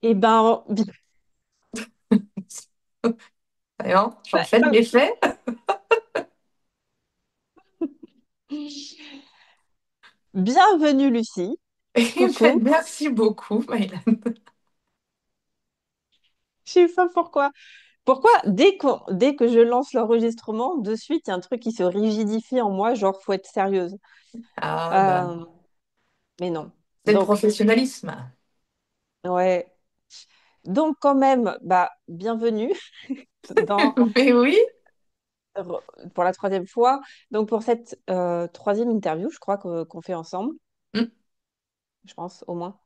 Eh ben, Voyons, j'en fais de l'effet. bienvenue Lucie. Eh ben, Coucou. merci beaucoup, Maïla. Je sais pas pourquoi. Pourquoi dès que je lance l'enregistrement, de suite, il y a un truc qui se rigidifie en moi, genre faut être sérieuse. Ah, bah, Euh, mais non. c'est le Donc, professionnalisme. ouais. Donc quand même, bah, bienvenue dans, Mais oui. pour la troisième fois. Donc pour cette troisième interview, je crois qu'on fait ensemble, Mm, je pense au moins.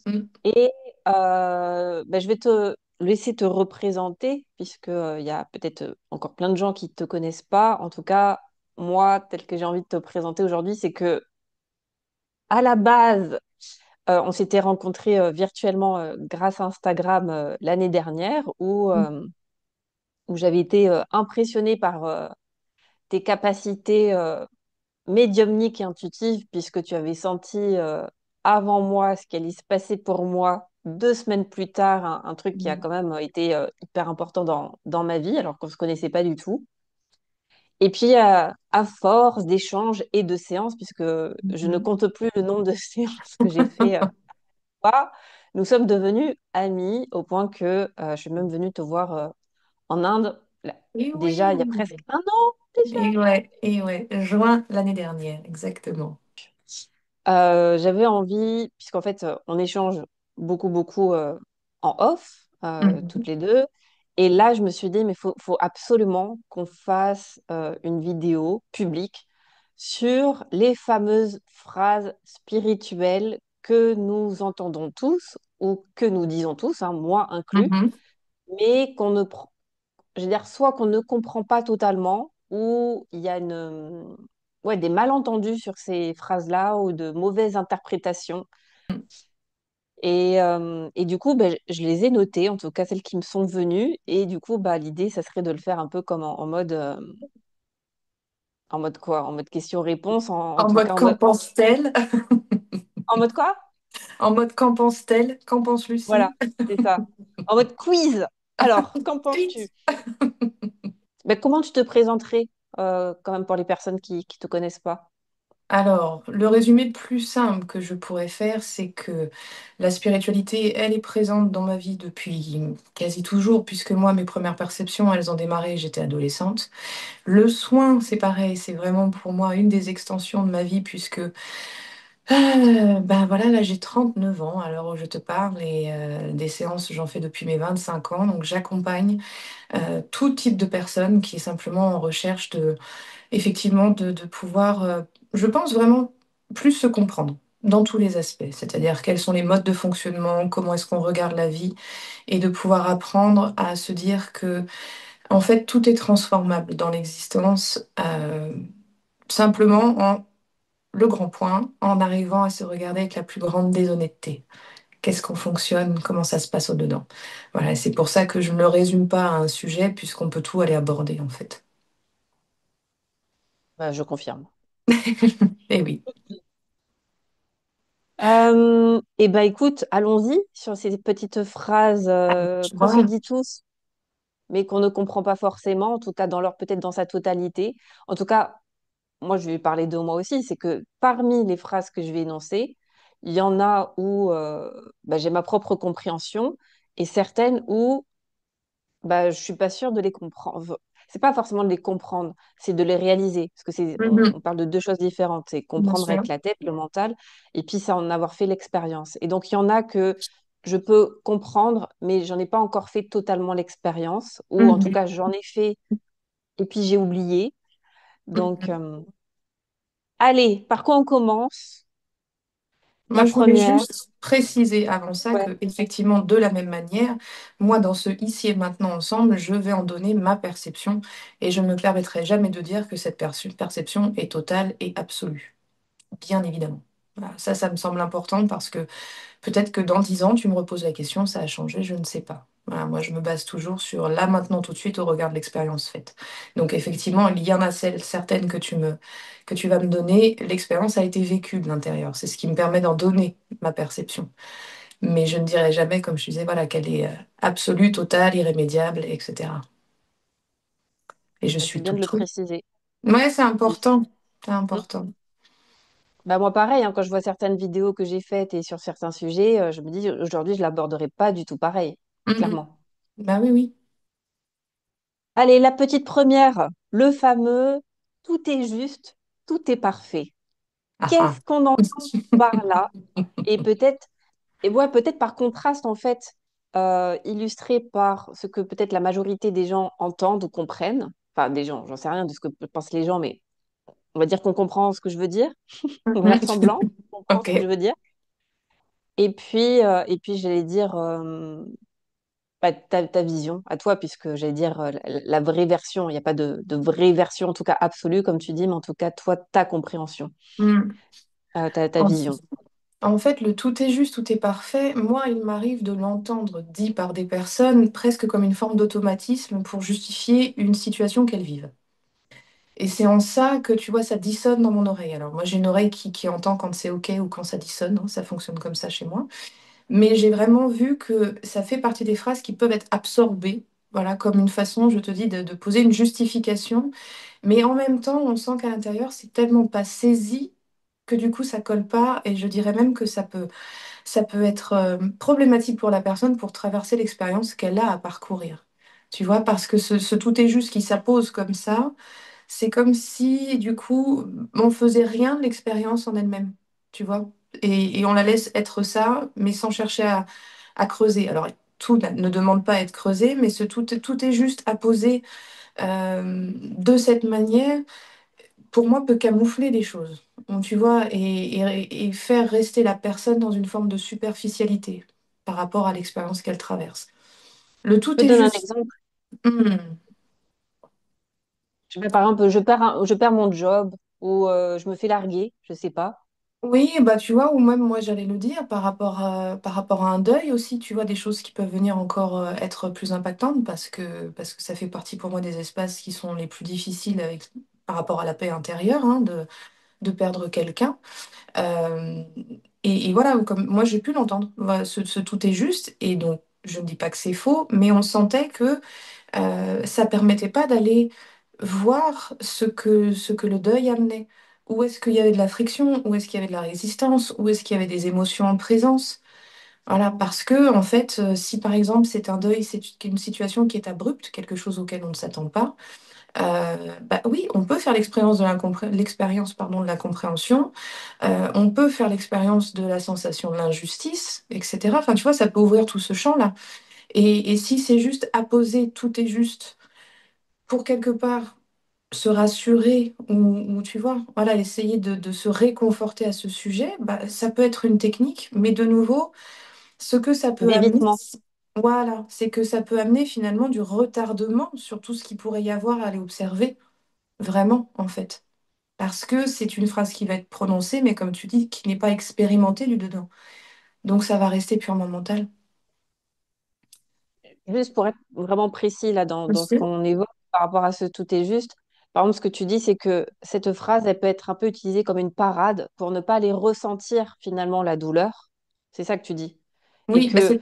mm, Et bah, je vais te laisser te représenter, puisque il y a peut-être encore plein de gens qui ne te connaissent pas. En tout cas, moi, tel que j'ai envie de te présenter aujourd'hui, c'est que à la base, on s'était rencontrés virtuellement grâce à Instagram l'année dernière, mm, où j'avais été impressionnée par tes capacités médiumniques et intuitives, puisque tu avais senti avant moi ce qui allait se passer pour moi 2 semaines plus tard, un truc qui a mm, quand même été hyper important dans ma vie, alors qu'on ne se connaissait pas du tout. Et puis, à force d'échanges et de séances, puisque je ne mm. compte plus le nombre de séances que j'ai fait, nous sommes devenus amis au point que je suis même venue te voir en Inde, là, Et déjà il y a oui. presque un an déjà. Et ouais, juin l'année dernière, exactement. J'avais envie, puisqu'en fait, on échange beaucoup en off, Mhm, toutes les deux. Et là, je me suis dit, mais faut absolument qu'on fasse une vidéo publique sur les fameuses phrases spirituelles que nous entendons tous, ou que nous disons tous, hein, moi inclus, mhm. mais je veux dire, soit qu'on ne comprend pas totalement, ou il y a ouais, des malentendus sur ces phrases-là, ou de mauvaises interprétations. Et du coup, ben, je les ai notées, en tout cas celles qui me sont venues. Et du coup, bah, l'idée, ça serait de le faire un peu comme en mode quoi? En mode question-réponse, en En tout mode cas qu'en pense-t-elle? en mode quoi? En mode qu'en pense-t-elle? Qu'en pense Voilà, Lucie? c'est ça. En mode quiz. Alors, qu'en penses-tu? Tweet. Ben, comment tu te présenterais quand même pour les personnes qui ne te connaissent pas? Alors, le résumé le plus simple que je pourrais faire, c'est que la spiritualité, elle est présente dans ma vie depuis quasi toujours, puisque moi, mes premières perceptions, elles ont démarré, j'étais adolescente. Le soin, c'est pareil, c'est vraiment pour moi une des extensions de ma vie, puisque, ben voilà, là, j'ai 39 ans à l'heure où je te parle, et des séances, j'en fais depuis mes 25 ans, donc j'accompagne tout type de personnes qui est simplement en recherche effectivement de pouvoir, je pense vraiment plus se comprendre dans tous les aspects, c'est-à-dire quels sont les modes de fonctionnement, comment est-ce qu'on regarde la vie, et de pouvoir apprendre à se dire que en fait tout est transformable dans l'existence, simplement en le grand point, en arrivant à se regarder avec la plus grande déshonnêteté. Qu'est-ce qu'on fonctionne, comment ça se passe au-dedans. Voilà, c'est pour ça que je ne le résume pas à un sujet, puisqu'on peut tout aller aborder en fait. Ben, je confirme. Eh oui. Eh ben écoute, allons-y sur ces petites phrases Tu qu'on se vois. dit tous, mais qu'on ne comprend pas forcément, en tout cas peut-être dans sa totalité. En tout cas, moi je vais parler de moi aussi, c'est que parmi les phrases que je vais énoncer, il y en a où bah, j'ai ma propre compréhension et certaines où bah, je suis pas sûre de les comprendre. C'est pas forcément de les comprendre, c'est de les réaliser. Parce que Mhm. on parle de deux choses différentes. C'est Bien comprendre sûr. avec la tête, le mental, et puis c'est en avoir fait l'expérience. Et donc, il y en a que je peux comprendre, mais j'en ai pas encore fait totalement l'expérience, ou en tout Mhm. cas, j'en ai fait, et puis j'ai oublié. Donc, Mhm. allez, par quoi on commence? Moi, La je voulais première. juste préciser avant ça Ouais. que, effectivement, de la même manière, moi, dans ce ici et maintenant ensemble, je vais en donner ma perception et je ne me permettrai jamais de dire que cette perception est totale et absolue. Bien évidemment. Voilà, ça me semble important parce que peut-être que dans 10 ans, tu me reposes la question, ça a changé, je ne sais pas. Voilà, moi, je me base toujours sur là, maintenant, tout de suite, au regard de l'expérience faite. Donc, effectivement, il y en a certaines que tu vas me donner. L'expérience a été vécue de l'intérieur. C'est ce qui me permet d'en donner ma perception. Mais je ne dirais jamais, comme je disais, voilà, qu'elle est absolue, totale, irrémédiable, etc. Et je Bah, c'est suis bien tout de le oui. préciser. Ouais, c'est Mm. important. C'est Mm. important. Bah, moi, pareil, hein, quand je vois certaines vidéos que j'ai faites et sur certains sujets, je me dis aujourd'hui, je l'aborderai pas du tout pareil, Mhm. clairement. Bah oui, oui. Allez, la petite première, le fameux tout est juste, tout est parfait. Ah, ah. Qu'est-ce qu'on entend par là? Et peut-être, et ouais, peut-être par contraste, en fait, illustré par ce que peut-être la majorité des gens entendent ou comprennent. Enfin, des gens, j'en sais rien de ce que pensent les gens, mais on va dire qu'on comprend ce que je veux dire. On va Mhm. faire semblant, on comprend ce que je Ok. veux dire. Et puis j'allais dire bah, ta vision à toi, puisque j'allais dire la vraie version. Il n'y a pas de vraie version, en tout cas absolue, comme tu dis, mais en tout cas, toi, ta compréhension, Mm. ta En, vision. en fait, le tout est juste, tout est parfait, moi, il m'arrive de l'entendre dit par des personnes presque comme une forme d'automatisme pour justifier une situation qu'elles vivent. Et c'est en ça que, tu vois, ça dissonne dans mon oreille. Alors, moi, j'ai une oreille qui entend quand c'est OK ou quand ça dissonne, hein, ça fonctionne comme ça chez moi. Mais j'ai vraiment vu que ça fait partie des phrases qui peuvent être absorbées, voilà, comme une façon, je te dis, de poser une justification. Mais en même temps, on sent qu'à l'intérieur, c'est tellement pas saisi que du coup, ça colle pas. Et je dirais même que ça peut être problématique pour la personne pour traverser l'expérience qu'elle a à parcourir. Tu vois, parce que ce tout est juste qui s'impose comme ça, c'est comme si, du coup, on faisait rien de l'expérience en elle-même, tu vois. Et on la laisse être ça, mais sans chercher à creuser. Alors, tout ne demande pas à être creusé, mais tout est juste à poser de cette manière, pour moi, peut camoufler des choses. Donc, tu vois, et faire rester la personne dans une forme de superficialité par rapport à l'expérience qu'elle traverse. Le Je tout peux te est donner un juste. exemple. Hmm. Par exemple, je perds mon job ou je me fais larguer, je sais pas. Oui, bah tu vois, ou même moi j'allais le dire par rapport à un deuil aussi, tu vois, des choses qui peuvent venir encore être plus impactantes parce que ça fait partie pour moi des espaces qui sont les plus difficiles par rapport à la paix intérieure, hein, de perdre quelqu'un. Euh, et voilà, comme moi j'ai pu l'entendre, voilà, ce tout est juste, et donc je ne dis pas que c'est faux, mais on sentait que ça permettait pas d'aller voir ce que le deuil amenait. Où est-ce qu'il y avait de la friction, où est-ce qu'il y avait de la résistance, où est-ce qu'il y avait des émotions en présence. Voilà, parce que en fait, si par exemple c'est un deuil, c'est une situation qui est abrupte, quelque chose auquel on ne s'attend pas, bah oui, on peut faire l'expérience pardon, de la compréhension, on peut faire l'expérience de la sensation de l'injustice, etc. Enfin, tu vois, ça peut ouvrir tout ce champ-là. Et si c'est juste apposer, tout est juste pour quelque part se rassurer ou tu vois, voilà, essayer de se réconforter à ce sujet, bah, ça peut être une technique, mais de nouveau, ce que ça peut amener, D'évitement. voilà, c'est que ça peut amener finalement du retardement sur tout ce qu'il pourrait y avoir à aller observer, vraiment, en fait. Parce que c'est une phrase qui va être prononcée, mais comme tu dis, qui n'est pas expérimentée du dedans. Donc ça va rester purement mental. Juste pour être vraiment précis là dans ce Aussi. qu'on évoque par rapport à ce tout est juste. Par exemple, ce que tu dis, c'est que cette phrase, elle peut être un peu utilisée comme une parade pour ne pas aller ressentir finalement la douleur. C'est ça que tu dis. Et Oui, bah que c'est...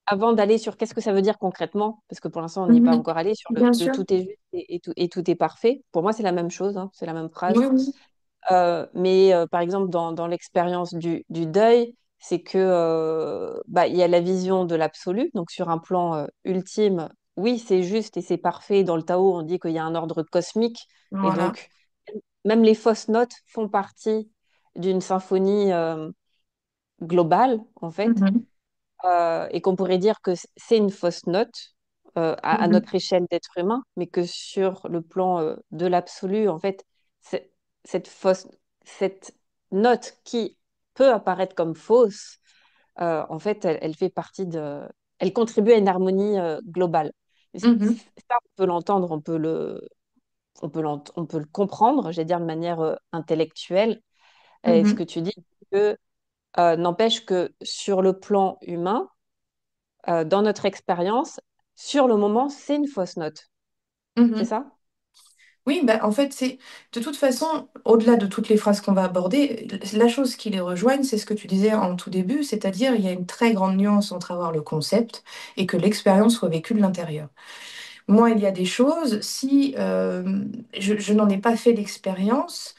avant d'aller sur qu'est-ce que ça veut dire concrètement, parce que pour l'instant, on n'y est pas Mhm. encore allé sur Bien le sûr. tout est juste et tout est parfait. Pour moi, c'est la même chose, hein, c'est la même phrase. Oui, oui. Mais par exemple, dans l'expérience du deuil, c'est que bah, il y a la vision de l'absolu. Donc, sur un plan ultime, oui, c'est juste et c'est parfait. Dans le Tao, on dit qu'il y a un ordre cosmique. Et Voilà. donc, même les fausses notes font partie d'une symphonie globale, en fait. Mhm. Et qu'on pourrait dire que c'est une fausse note à Mhm. notre échelle d'être humain, mais que sur le plan de l'absolu, en fait, c'est- cette fausse, cette note qui peut apparaître comme fausse, en fait, elle fait partie elle contribue à une harmonie globale. Et Mhm. ça, on peut l'entendre, on peut le comprendre, j'allais dire de manière intellectuelle. Et ce Mhm. que tu dis, que n'empêche que sur le plan humain, dans notre expérience, sur le moment, c'est une fausse note. C'est Mhm. ça? Oui, bah, en fait, c'est de toute façon, au-delà de toutes les phrases qu'on va aborder, la chose qui les rejoigne, c'est ce que tu disais en tout début, c'est-à-dire il y a une très grande nuance entre avoir le concept et que l'expérience soit vécue de l'intérieur. Moi, il y a des choses, si je n'en ai pas fait l'expérience,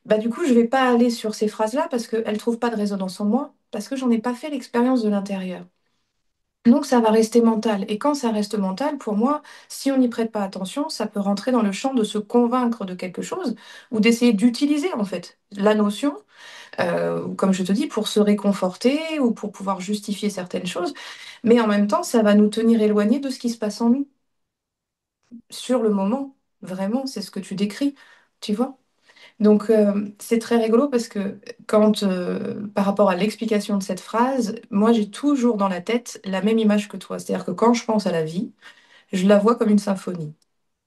bah, du coup, je vais pas aller sur ces phrases-là parce qu'elles ne trouvent pas de résonance en moi, parce que j'en ai pas fait l'expérience de l'intérieur. Donc ça va rester mental. Et quand ça reste mental, pour moi, si on n'y prête pas attention, ça peut rentrer dans le champ de se convaincre de quelque chose ou d'essayer d'utiliser en fait la notion, comme je te dis, pour se réconforter ou pour pouvoir justifier certaines choses. Mais en même temps, ça va nous tenir éloignés de ce qui se passe en nous. Sur le moment, vraiment, c'est ce que tu décris, tu vois. Donc c'est très rigolo parce que quand, par rapport à l'explication de cette phrase, moi j'ai toujours dans la tête la même image que toi. C'est-à-dire que quand je pense à la vie, je la vois comme une symphonie.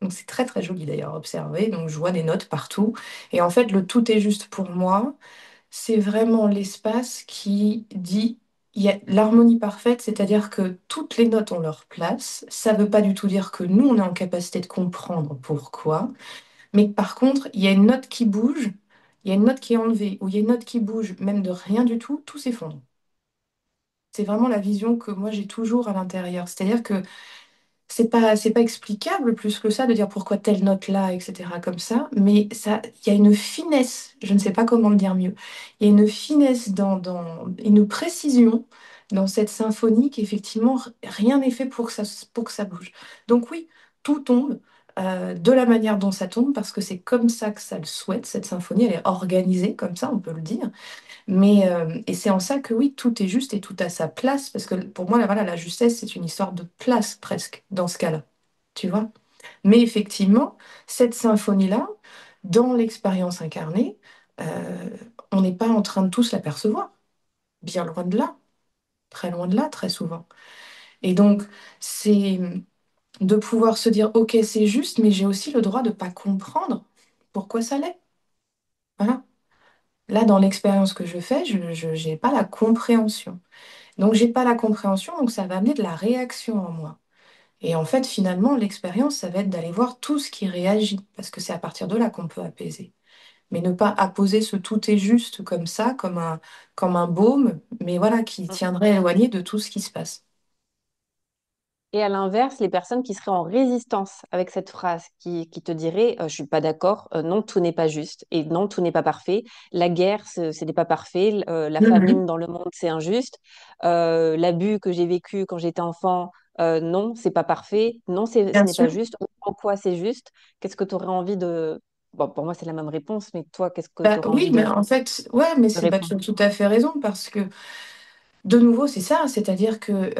Donc c'est très très joli d'ailleurs à observer. Donc je vois des notes partout. Et en fait, le tout est juste pour moi. C'est vraiment l'espace qui dit il y a l'harmonie parfaite, c'est-à-dire que toutes les notes ont leur place. Ça ne veut pas du tout dire que nous, on est en capacité de comprendre pourquoi. Mais par contre, il y a une note qui bouge, il y a une note qui est enlevée, ou il y a une note qui bouge, même de rien du tout s'effondre. C'est vraiment la vision que moi j'ai toujours à l'intérieur. C'est-à-dire que c'est pas explicable plus que ça de dire pourquoi telle note là, etc. comme ça, mais ça, il y a une finesse, je ne sais pas comment le dire mieux. Il y a une finesse une précision dans cette symphonie qu'effectivement rien n'est fait pour que ça bouge. Donc oui, tout tombe. De la manière dont ça tombe, parce que c'est comme ça que ça le souhaite, cette symphonie, elle est organisée comme ça, on peut le dire. Mais, et c'est en ça que oui, tout est juste et tout à sa place, parce que pour moi, là, voilà, la justesse, c'est une histoire de place presque, dans ce cas-là, tu vois. Mais effectivement, cette symphonie-là, dans l'expérience incarnée, euh, on n'est pas en train de tous l'apercevoir, bien loin de là, très loin de là, très souvent. Et donc, c'est de pouvoir se dire, ok, c'est juste, mais j'ai aussi le droit de ne pas comprendre pourquoi ça l'est. Voilà. Là, dans l'expérience que je fais, je n'ai pas la compréhension. Donc, j'ai pas la compréhension, donc ça va amener de la réaction en moi. Et en fait, finalement, l'expérience, ça va être d'aller voir tout ce qui réagit, parce que c'est à partir de là qu'on peut apaiser. Mais ne pas apposer ce tout est juste comme ça, comme un baume, mais voilà, qui tiendrait éloigné de tout ce qui se passe. Et à l'inverse, les personnes qui seraient en résistance avec cette phrase, qui te diraient, je suis pas d'accord, non, tout n'est pas juste, et non, tout n'est pas parfait. La guerre, ce n'est pas parfait. La Mhm. famine dans le monde, c'est injuste. L'abus que j'ai vécu quand j'étais enfant, non, c'est pas parfait. Non, ce Bien n'est pas sûr. juste. En quoi c'est juste? Qu'est-ce que tu aurais envie de... Bon, pour moi, c'est la même réponse, mais toi, qu'est-ce que tu Bah, aurais oui, envie mais en fait, ouais, mais de c'est bah, tu répondre? as tout à fait raison, parce que de nouveau, c'est ça, c'est-à-dire que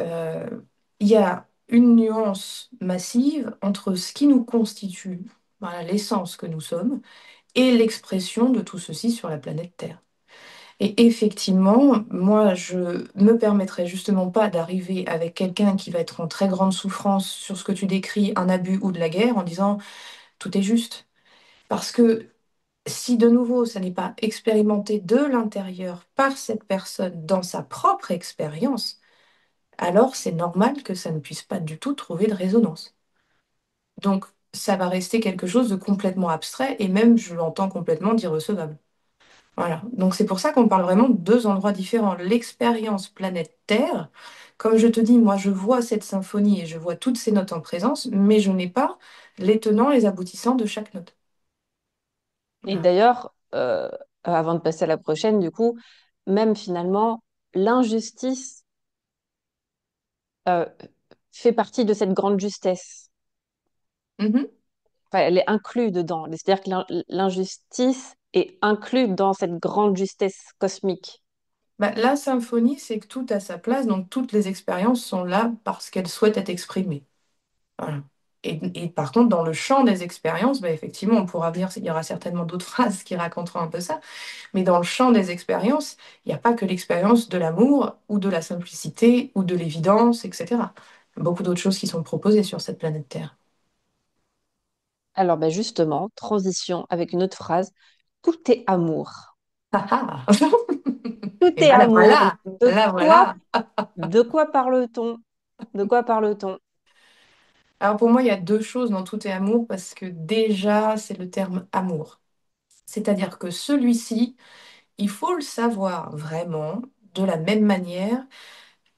il y a une nuance massive entre ce qui nous constitue, voilà, l'essence que nous sommes, et l'expression de tout ceci sur la planète Terre. Et effectivement, moi, je me permettrai justement pas d'arriver avec quelqu'un qui va être en très grande souffrance sur ce que tu décris, un abus ou de la guerre, en disant tout est juste. Parce que si de nouveau, ça n'est pas expérimenté de l'intérieur par cette personne dans sa propre expérience, alors c'est normal que ça ne puisse pas du tout trouver de résonance. Donc, ça va rester quelque chose de complètement abstrait et même, je l'entends, complètement d'irrecevable. Voilà. Donc, c'est pour ça qu'on parle vraiment de deux endroits différents. L'expérience planète Terre, comme je te dis, moi, je vois cette symphonie et je vois toutes ces notes en présence, mais je n'ai pas les tenants, les aboutissants de chaque note. Et Voilà. d'ailleurs, avant de passer à la prochaine, du coup, même finalement, l'injustice euh, fait partie de cette grande justesse. Mhm. Enfin, elle est inclue dedans. C'est-à-dire que l'injustice est inclue dans cette grande justesse cosmique. Bah, la symphonie, c'est que tout a sa place, donc toutes les expériences sont là parce qu'elles souhaitent être exprimées. Voilà. Et par contre, dans le champ des expériences, bah, effectivement, on pourra venir, il y aura certainement d'autres phrases qui raconteront un peu ça, mais dans le champ des expériences, il n'y a pas que l'expérience de l'amour ou de la simplicité ou de l'évidence, etc. Il y a beaucoup d'autres choses qui sont proposées sur cette planète Terre. Alors, ben justement, transition avec une autre phrase. Tout est amour. Ah ah. Tout Et est amour. voilà, voilà. De quoi parle-t-on? De quoi parle-t-on? Alors pour moi, il y a deux choses dans tout est amour parce que déjà, c'est le terme amour. C'est-à-dire que celui-ci, il faut le savoir vraiment de la même manière.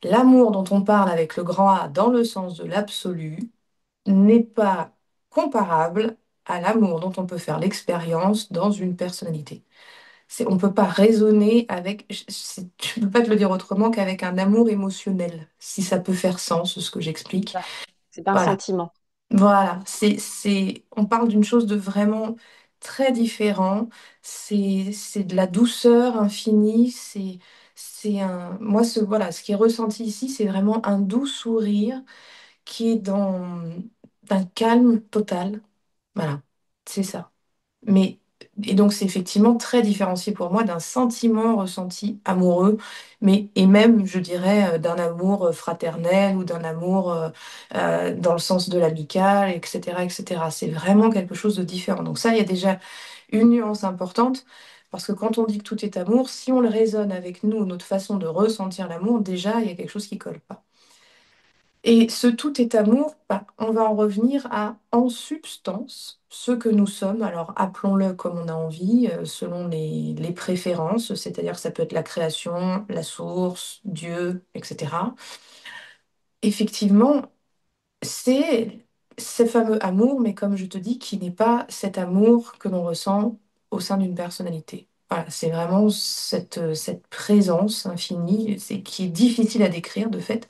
L'amour dont on parle avec le grand A dans le sens de l'absolu n'est pas comparable à l'amour dont on peut faire l'expérience dans une personnalité. On ne peut pas raisonner avec, je ne peux pas te le dire autrement qu'avec un amour émotionnel, si ça peut faire sens, ce que j'explique. Ça. C'est un Voilà. sentiment. Voilà, on parle d'une chose de vraiment très différent. C'est de la douceur infinie. Moi, voilà, ce qui est ressenti ici, c'est vraiment un doux sourire qui est dans d'un calme total. Voilà, c'est ça. Mais, et donc, c'est effectivement très différencié pour moi d'un sentiment ressenti amoureux, et même, je dirais, d'un amour fraternel ou d'un amour dans le sens de l'amical, etc., etc. C'est vraiment quelque chose de différent. Donc ça, il y a déjà une nuance importante, parce que quand on dit que tout est amour, si on le raisonne avec nous, notre façon de ressentir l'amour, déjà, il y a quelque chose qui colle pas. Et ce tout est amour, bah, on va en revenir à, en substance, ce que nous sommes. Alors appelons-le comme on a envie, selon les préférences, c'est-à-dire que ça peut être la création, la source, Dieu, etc. Effectivement, c'est ce fameux amour, mais comme je te dis, qui n'est pas cet amour que l'on ressent au sein d'une personnalité. Voilà, c'est vraiment cette présence infinie, qui est difficile à décrire de fait.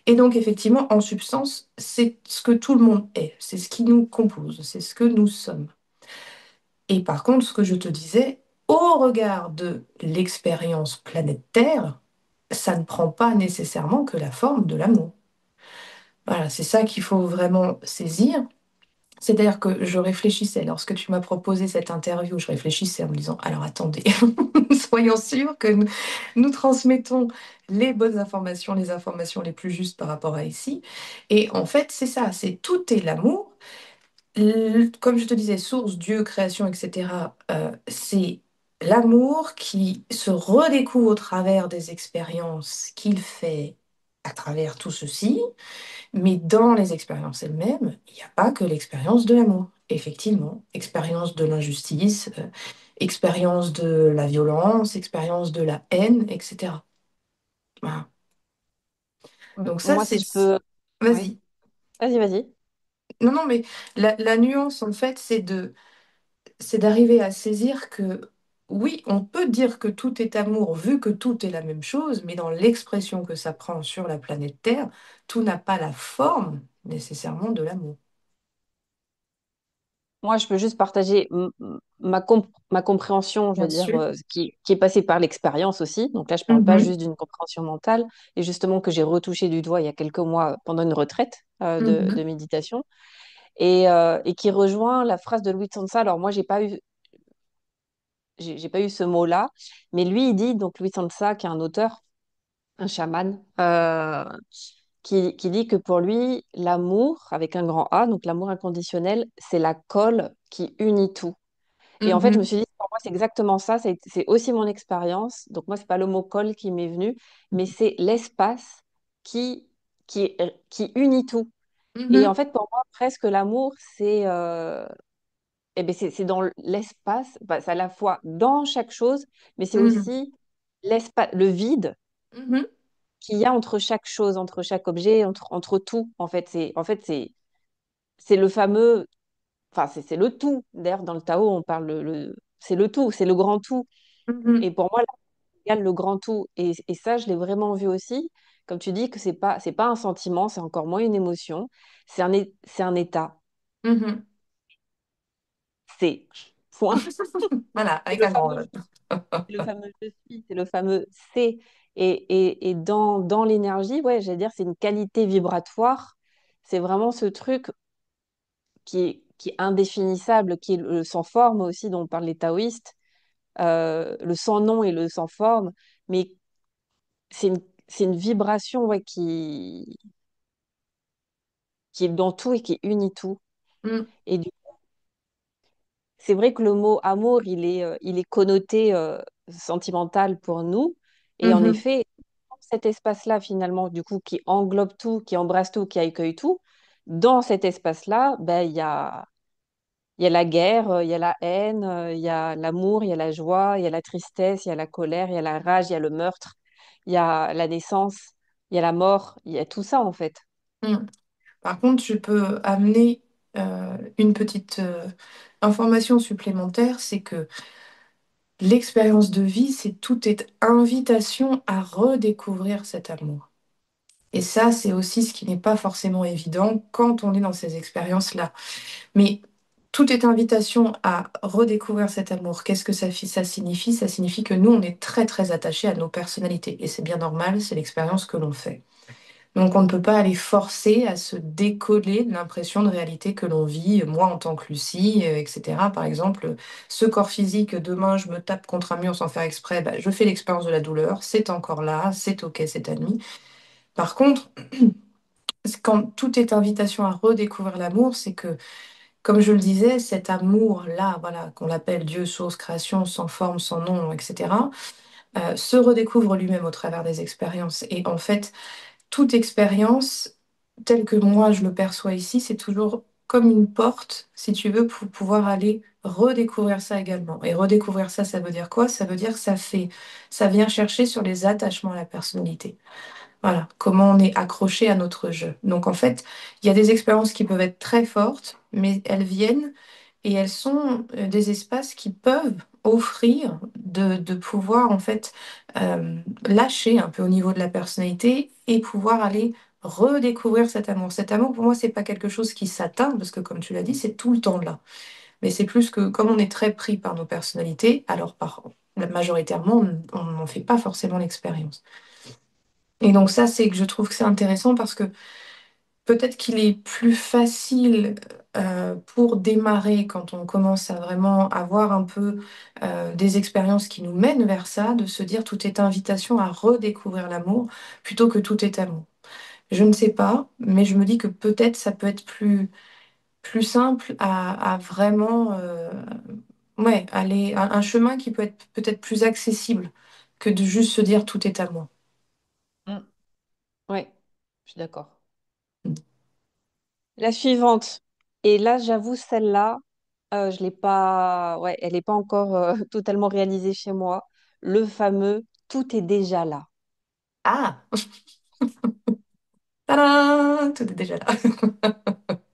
Et donc, effectivement, en substance, c'est ce que tout le monde est, c'est ce qui nous compose, c'est ce que nous sommes. Et par contre, ce que je te disais, au regard de l'expérience planète Terre, ça ne prend pas nécessairement que la forme de l'amour. Voilà, c'est ça qu'il faut vraiment saisir. C'est-à-dire que je réfléchissais, lorsque tu m'as proposé cette interview, je réfléchissais en me disant, alors attendez, soyons sûrs que nous transmettons les bonnes informations, les informations les plus justes par rapport à ici. Et en fait, c'est ça, c'est tout est l'amour. Comme je te disais, source, Dieu, création, etc., c'est l'amour qui se redécouvre au travers des expériences qu'il fait à travers tout ceci. Mais dans les expériences elles-mêmes, il n'y a pas que l'expérience de l'amour. Effectivement, expérience de l'injustice, expérience de la violence, expérience de la haine, etc. Voilà. Donc ça, Moi, c'est... si je peux. Oui. Vas-y. Vas-y, vas-y. Non, non, mais la nuance, en fait, c'est d'arriver à saisir que, oui, on peut dire que tout est amour, vu que tout est la même chose, mais dans l'expression que ça prend sur la planète Terre, tout n'a pas la forme nécessairement de l'amour. Moi, je peux juste partager ma compréhension, je veux Bien dire, sûr. qui est passée par l'expérience aussi. Donc là, je parle pas Mhm, juste d'une compréhension mentale, et justement que j'ai retouché du doigt il y a quelques mois pendant une retraite de mhm, méditation, et qui rejoint la phrase de Louis Sansa. Alors moi, j'ai pas eu ce mot-là, mais lui, il dit, donc Louis Sansa, qui est un auteur, un chaman, qui dit que pour lui, l'amour, avec un grand A, donc l'amour inconditionnel, c'est la colle qui unit tout. Et en fait, je me mhm, suis dit, pour moi, c'est exactement ça. C'est aussi mon expérience. Donc, moi, c'est pas le mot colle qui m'est venu, mais c'est l'espace qui unit tout. Et en mhm, fait, pour moi, presque l'amour, c'est dans l'espace. Bah, c'est à la fois dans chaque chose, mais c'est mhm, aussi l'espace, le vide mhm, qu'il y a entre chaque chose, entre chaque objet, entre tout. C'est le fameux, enfin, c'est le tout. D'ailleurs, dans le Tao, on parle c'est le tout, c'est le grand tout. mhm, Et pour moi, là, égale le grand tout. Et ça, je l'ai vraiment vu aussi. Comme tu dis, que c'est pas un sentiment, c'est encore moins une émotion. C'est un état. mhm. C'est point. Voilà, C'est avec le un grand fameux, E. c'est le fameux je suis, c'est le fameux c'est. Et dans l'énergie, ouais, j'allais dire, c'est une qualité vibratoire. C'est vraiment ce truc qui est indéfinissable, qui est le sans forme aussi, dont parlent les taoïstes, le sans nom et le sans forme. Mais c'est une vibration, ouais, qui est dans tout et qui unit tout. Mm, Et c'est vrai que le mot amour, il est connoté sentimental pour nous. Et en mhm, effet, cet espace-là, finalement, du coup, qui englobe tout, qui embrasse tout, qui accueille tout, dans cet espace-là, ben, il y a la guerre, il y a la haine, il y a l'amour, il y a la joie, il y a la tristesse, il y a la colère, il y a la rage, il y a le meurtre, il y a la naissance, il y a la mort, il y a tout ça en fait. Mm. Par contre, je peux amener une petite information supplémentaire, c'est que l'expérience de vie, c'est tout est invitation à redécouvrir cet amour. Et ça, c'est aussi ce qui n'est pas forcément évident quand on est dans ces expériences-là. Mais tout est invitation à redécouvrir cet amour. Qu'est-ce que ça signifie? Ça signifie que nous, on est très très attachés à nos personnalités. Et c'est bien normal, c'est l'expérience que l'on fait. Donc on ne peut pas aller forcer à se décoller de l'impression de réalité que l'on vit, moi en tant que Lucie, etc. Par exemple, ce corps physique, demain je me tape contre un mur sans faire exprès, bah, je fais l'expérience de la douleur, c'est encore là, c'est ok, c'est admis. Par contre, quand tout est invitation à redécouvrir l'amour, c'est que, comme je le disais, cet amour-là, voilà, qu'on appelle Dieu, source, création, sans forme, sans nom, etc., se redécouvre lui-même au travers des expériences. Et en fait, toute expérience, telle que moi je le perçois ici, c'est toujours comme une porte, si tu veux, pour pouvoir aller redécouvrir ça également. Et redécouvrir ça, ça veut dire quoi? Ça veut dire que ça vient chercher sur les attachements à la personnalité. Voilà, comment on est accroché à notre jeu. Donc en fait, il y a des expériences qui peuvent être très fortes, mais elles viennent et elles sont des espaces qui peuvent offrir de pouvoir en fait lâcher un peu au niveau de la personnalité et pouvoir aller redécouvrir cet amour. Cet amour, pour moi, c'est pas quelque chose qui s'atteint, parce que comme tu l'as dit, c'est tout le temps là. Mais c'est plus que comme on est très pris par nos personnalités, alors majoritairement, on n'en fait pas forcément l'expérience. Et donc ça, c'est que je trouve que c'est intéressant parce que peut-être qu'il est plus facile pour démarrer quand on commence à vraiment avoir un peu des expériences qui nous mènent vers ça, de se dire tout est invitation à redécouvrir l'amour plutôt que tout est amour. Je ne sais pas, mais je me dis que peut-être ça peut être plus simple à vraiment ouais, aller un chemin qui peut être peut-être plus accessible que de juste se dire tout est à moi. Mm. Ouais, je suis d'accord. La suivante. Et là, j'avoue, celle-là, je l'ai pas, ouais, elle n'est pas encore totalement réalisée chez moi. Le fameux tout est déjà là. Ah, tadam, tout est déjà là.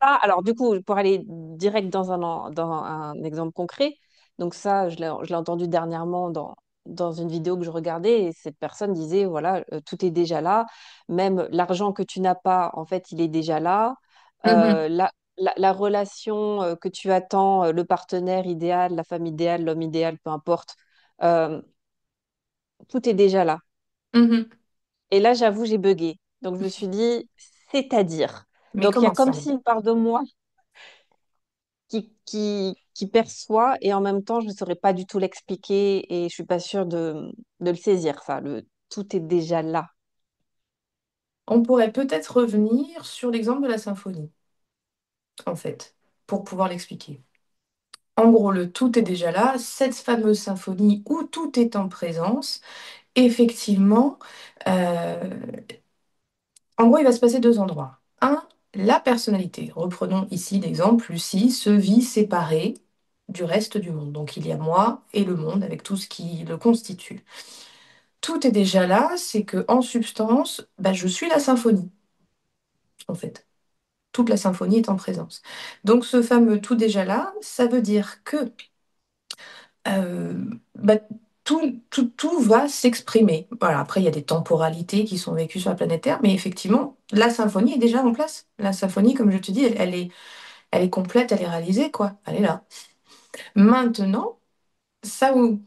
Ah, alors du coup, pour aller direct dans un exemple concret, donc ça, je l'ai entendu dernièrement dans une vidéo que je regardais, et cette personne disait, voilà, tout est déjà là, même l'argent que tu n'as pas, en fait, il est déjà là. Mhm, La relation que tu attends, le partenaire idéal, la femme idéale, l'homme idéal, peu importe, euh, tout est déjà là. mhm. Et là, j'avoue, j'ai buggé. Donc je me suis dit, c'est-à-dire. Mais Donc il y a comment comme ça? si une part de moi qui perçoit et en même temps, je ne saurais pas du tout l'expliquer et je suis pas sûre de le saisir, ça. Tout est déjà là. On pourrait peut-être revenir sur l'exemple de la symphonie, en fait, pour pouvoir l'expliquer. En gros, le tout est déjà là, cette fameuse symphonie où tout est en présence, effectivement, euh, en gros, il va se passer deux endroits. Un, la personnalité. Reprenons ici l'exemple, Lucie se vit séparée du reste du monde. Donc il y a moi et le monde avec tout ce qui le constitue. Tout est déjà là, c'est que en substance, bah, je suis la symphonie, en fait. Toute la symphonie est en présence. Donc ce fameux tout déjà là, ça veut dire que euh, bah, tout va s'exprimer. Voilà, après, il y a des temporalités qui sont vécues sur la planète Terre, mais effectivement, la symphonie est déjà en place. La symphonie, comme je te dis, elle est complète, elle est réalisée, quoi. Elle est là. Maintenant,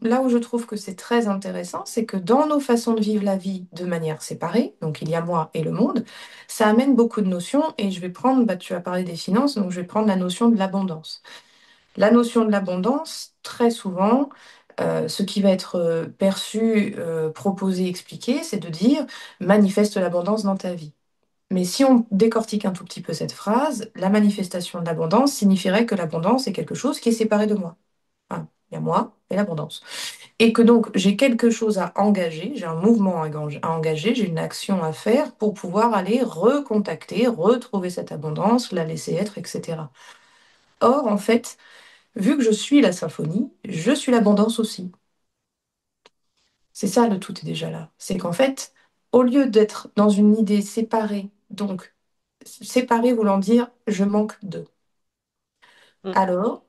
là où je trouve que c'est très intéressant, c'est que dans nos façons de vivre la vie de manière séparée, donc il y a moi et le monde, ça amène beaucoup de notions, et je vais prendre, bah, tu as parlé des finances, donc je vais prendre la notion de l'abondance. La notion de l'abondance, très souvent, ce qui va être perçu, proposé, expliqué, c'est de dire manifeste l'abondance dans ta vie. Mais si on décortique un tout petit peu cette phrase, la manifestation de l'abondance signifierait que l'abondance est quelque chose qui est séparé de moi. Hein, il y a moi et l'abondance. et que donc j'ai quelque chose à engager, j'ai un mouvement à engager, j'ai une action à faire pour pouvoir aller recontacter, retrouver cette abondance, la laisser être, etc. Or, en fait, vu que je suis la symphonie, je suis l'abondance aussi. C'est ça, le tout est déjà là. C'est qu'en fait, au lieu d'être dans une idée séparée, donc séparée voulant dire je manque de, Mm. alors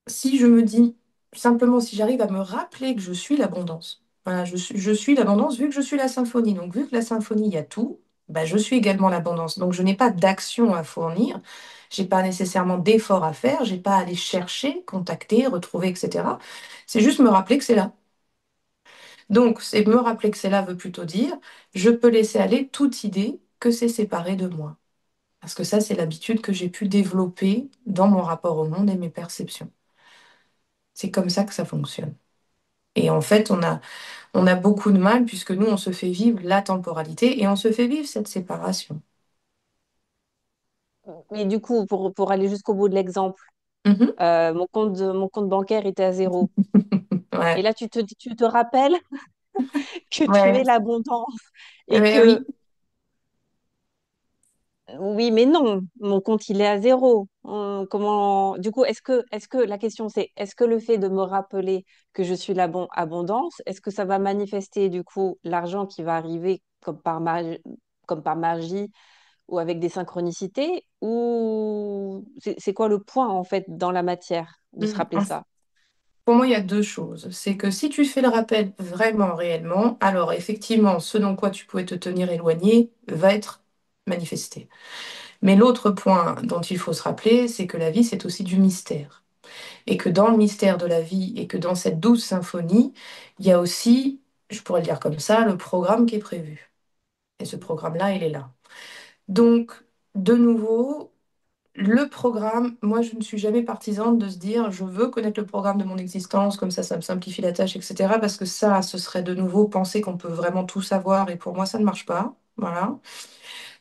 si je me dis, simplement si j'arrive à me rappeler que je suis l'abondance, voilà, je suis l'abondance vu que je suis la symphonie. Donc vu que la symphonie, il y a tout, bah, je suis également l'abondance. Donc je n'ai pas d'action à fournir, j'ai pas nécessairement d'effort à faire, j'ai pas à aller chercher, contacter, retrouver, etc. C'est juste me rappeler que c'est là. Donc c'est me rappeler que c'est là veut plutôt dire, je peux laisser aller toute idée que c'est séparé de moi. Parce que ça, c'est l'habitude que j'ai pu développer dans mon rapport au monde et mes perceptions. C'est comme ça que ça fonctionne. Et en fait, on a beaucoup de mal puisque nous, on se fait vivre la temporalité et on se fait vivre cette séparation. Mais du coup, pour aller jusqu'au bout de l'exemple, Mhm. mon compte bancaire était à zéro. Et Ouais, là, tu te rappelles que tu ouais, es l'abondance et ouais, que oui. oui, mais non, mon compte il est à zéro. Comment du coup, est-ce que la question c'est est-ce que le fait de me rappeler que je suis l'abondance, est-ce que ça va manifester du coup l'argent qui va arriver comme par magie ou avec des synchronicités ou c'est quoi le point en fait dans la matière de se rappeler Mm. ça? Pour moi, il y a deux choses. C'est que si tu fais le rappel vraiment, réellement, alors effectivement, ce dont quoi tu pouvais te tenir éloigné va être manifesté. Mais l'autre point dont il faut se rappeler, c'est que la vie, c'est aussi du mystère. Et que dans le mystère de la vie et que dans cette douce symphonie, il y a aussi, je pourrais le dire comme ça, le programme qui est prévu. Et ce programme-là, il est là. Donc, de nouveau, le programme, moi, je ne suis jamais partisane de se dire, je veux connaître le programme de mon existence, comme ça me simplifie la tâche, etc. Parce que ça, ce serait de nouveau penser qu'on peut vraiment tout savoir, et pour moi, ça ne marche pas. Voilà.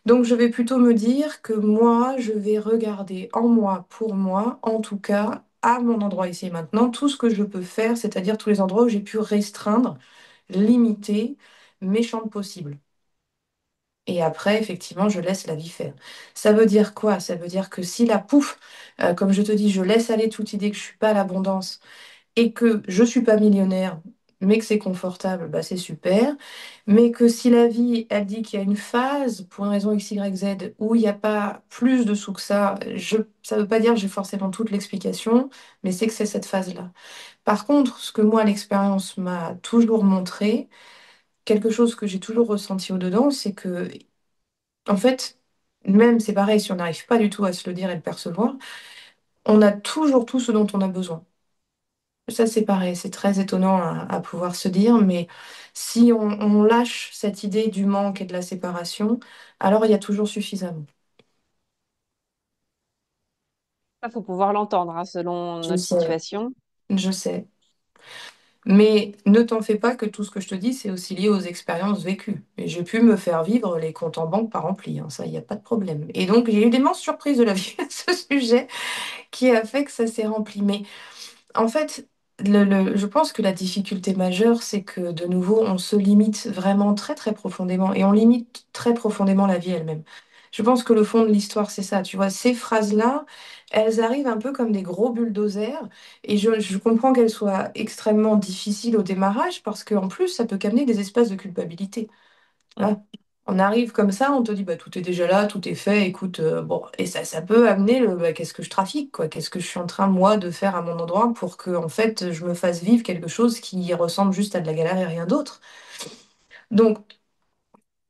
Donc, je vais plutôt me dire que moi, je vais regarder en moi, pour moi, en tout cas, à mon endroit ici et maintenant, tout ce que je peux faire, c'est-à-dire tous les endroits où j'ai pu restreindre, limiter mes champs de possibles. Et après, effectivement, je laisse la vie faire. Ça veut dire quoi? Ça veut dire que si la pouf, comme je te dis, je laisse aller toute idée que je suis pas à l'abondance et que je suis pas millionnaire, mais que c'est confortable, bah c'est super. Mais que si la vie, elle dit qu'il y a une phase, pour une raison X, Y, Z, où il n'y a pas plus de sous que ça veut pas dire que j'ai forcément toute l'explication, mais c'est que c'est cette phase-là. Par contre, ce que moi, l'expérience m'a toujours montré, quelque chose que j'ai toujours ressenti au-dedans, c'est que en fait, même c'est pareil, si on n'arrive pas du tout à se le dire et le percevoir, on a toujours tout ce dont on a besoin. Ça, c'est pareil, c'est très étonnant à pouvoir se dire, mais si on lâche cette idée du manque et de la séparation, alors il y a toujours suffisamment. Il faut pouvoir l'entendre hein, selon Je notre sais, situation. je sais. Mais ne t'en fais pas que tout ce que je te dis, c'est aussi lié aux expériences vécues. Et j'ai pu me faire vivre les comptes en banque par remplis, hein, ça, il n'y a pas de problème. Et donc, j'ai eu d'immenses surprises de la vie à ce sujet qui a fait que ça s'est rempli. Mais en fait, je pense que la difficulté majeure, c'est que de nouveau, on se limite vraiment très très profondément et on limite très profondément la vie elle-même. Je pense que le fond de l'histoire, c'est ça. Tu vois, ces phrases-là, elles arrivent un peu comme des gros bulldozers et je comprends qu'elles soient extrêmement difficiles au démarrage parce qu'en plus, ça peut qu'amener des espaces de culpabilité. Mm. Hein. On arrive comme ça, on te dit bah tout est déjà là, tout est fait, écoute, bon, et ça peut amener le bah, qu'est-ce que je trafique, quoi, qu'est-ce que je suis en train moi de faire à mon endroit pour que en fait je me fasse vivre quelque chose qui ressemble juste à de la galère et rien d'autre. Donc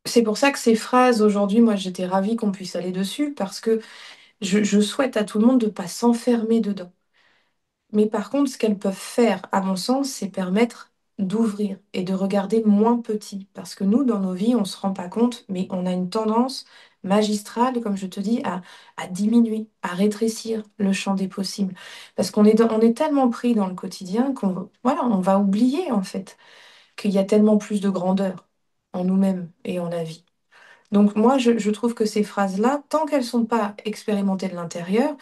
c'est pour ça que ces phrases aujourd'hui, moi j'étais ravie qu'on puisse aller dessus parce que je souhaite à tout le monde de pas s'enfermer dedans. Mais par contre, ce qu'elles peuvent faire, à mon sens, c'est permettre d'ouvrir et de regarder moins petit. Parce que nous, dans nos vies, on ne se rend pas compte, mais on a une tendance magistrale, comme je te dis, à diminuer, à rétrécir le champ des possibles. Parce on est tellement pris dans le quotidien voilà, on va oublier, en fait, qu'il y a tellement plus de grandeur en nous-mêmes et en la vie. Donc moi, je trouve que ces phrases-là, tant qu'elles ne sont pas expérimentées de l'intérieur,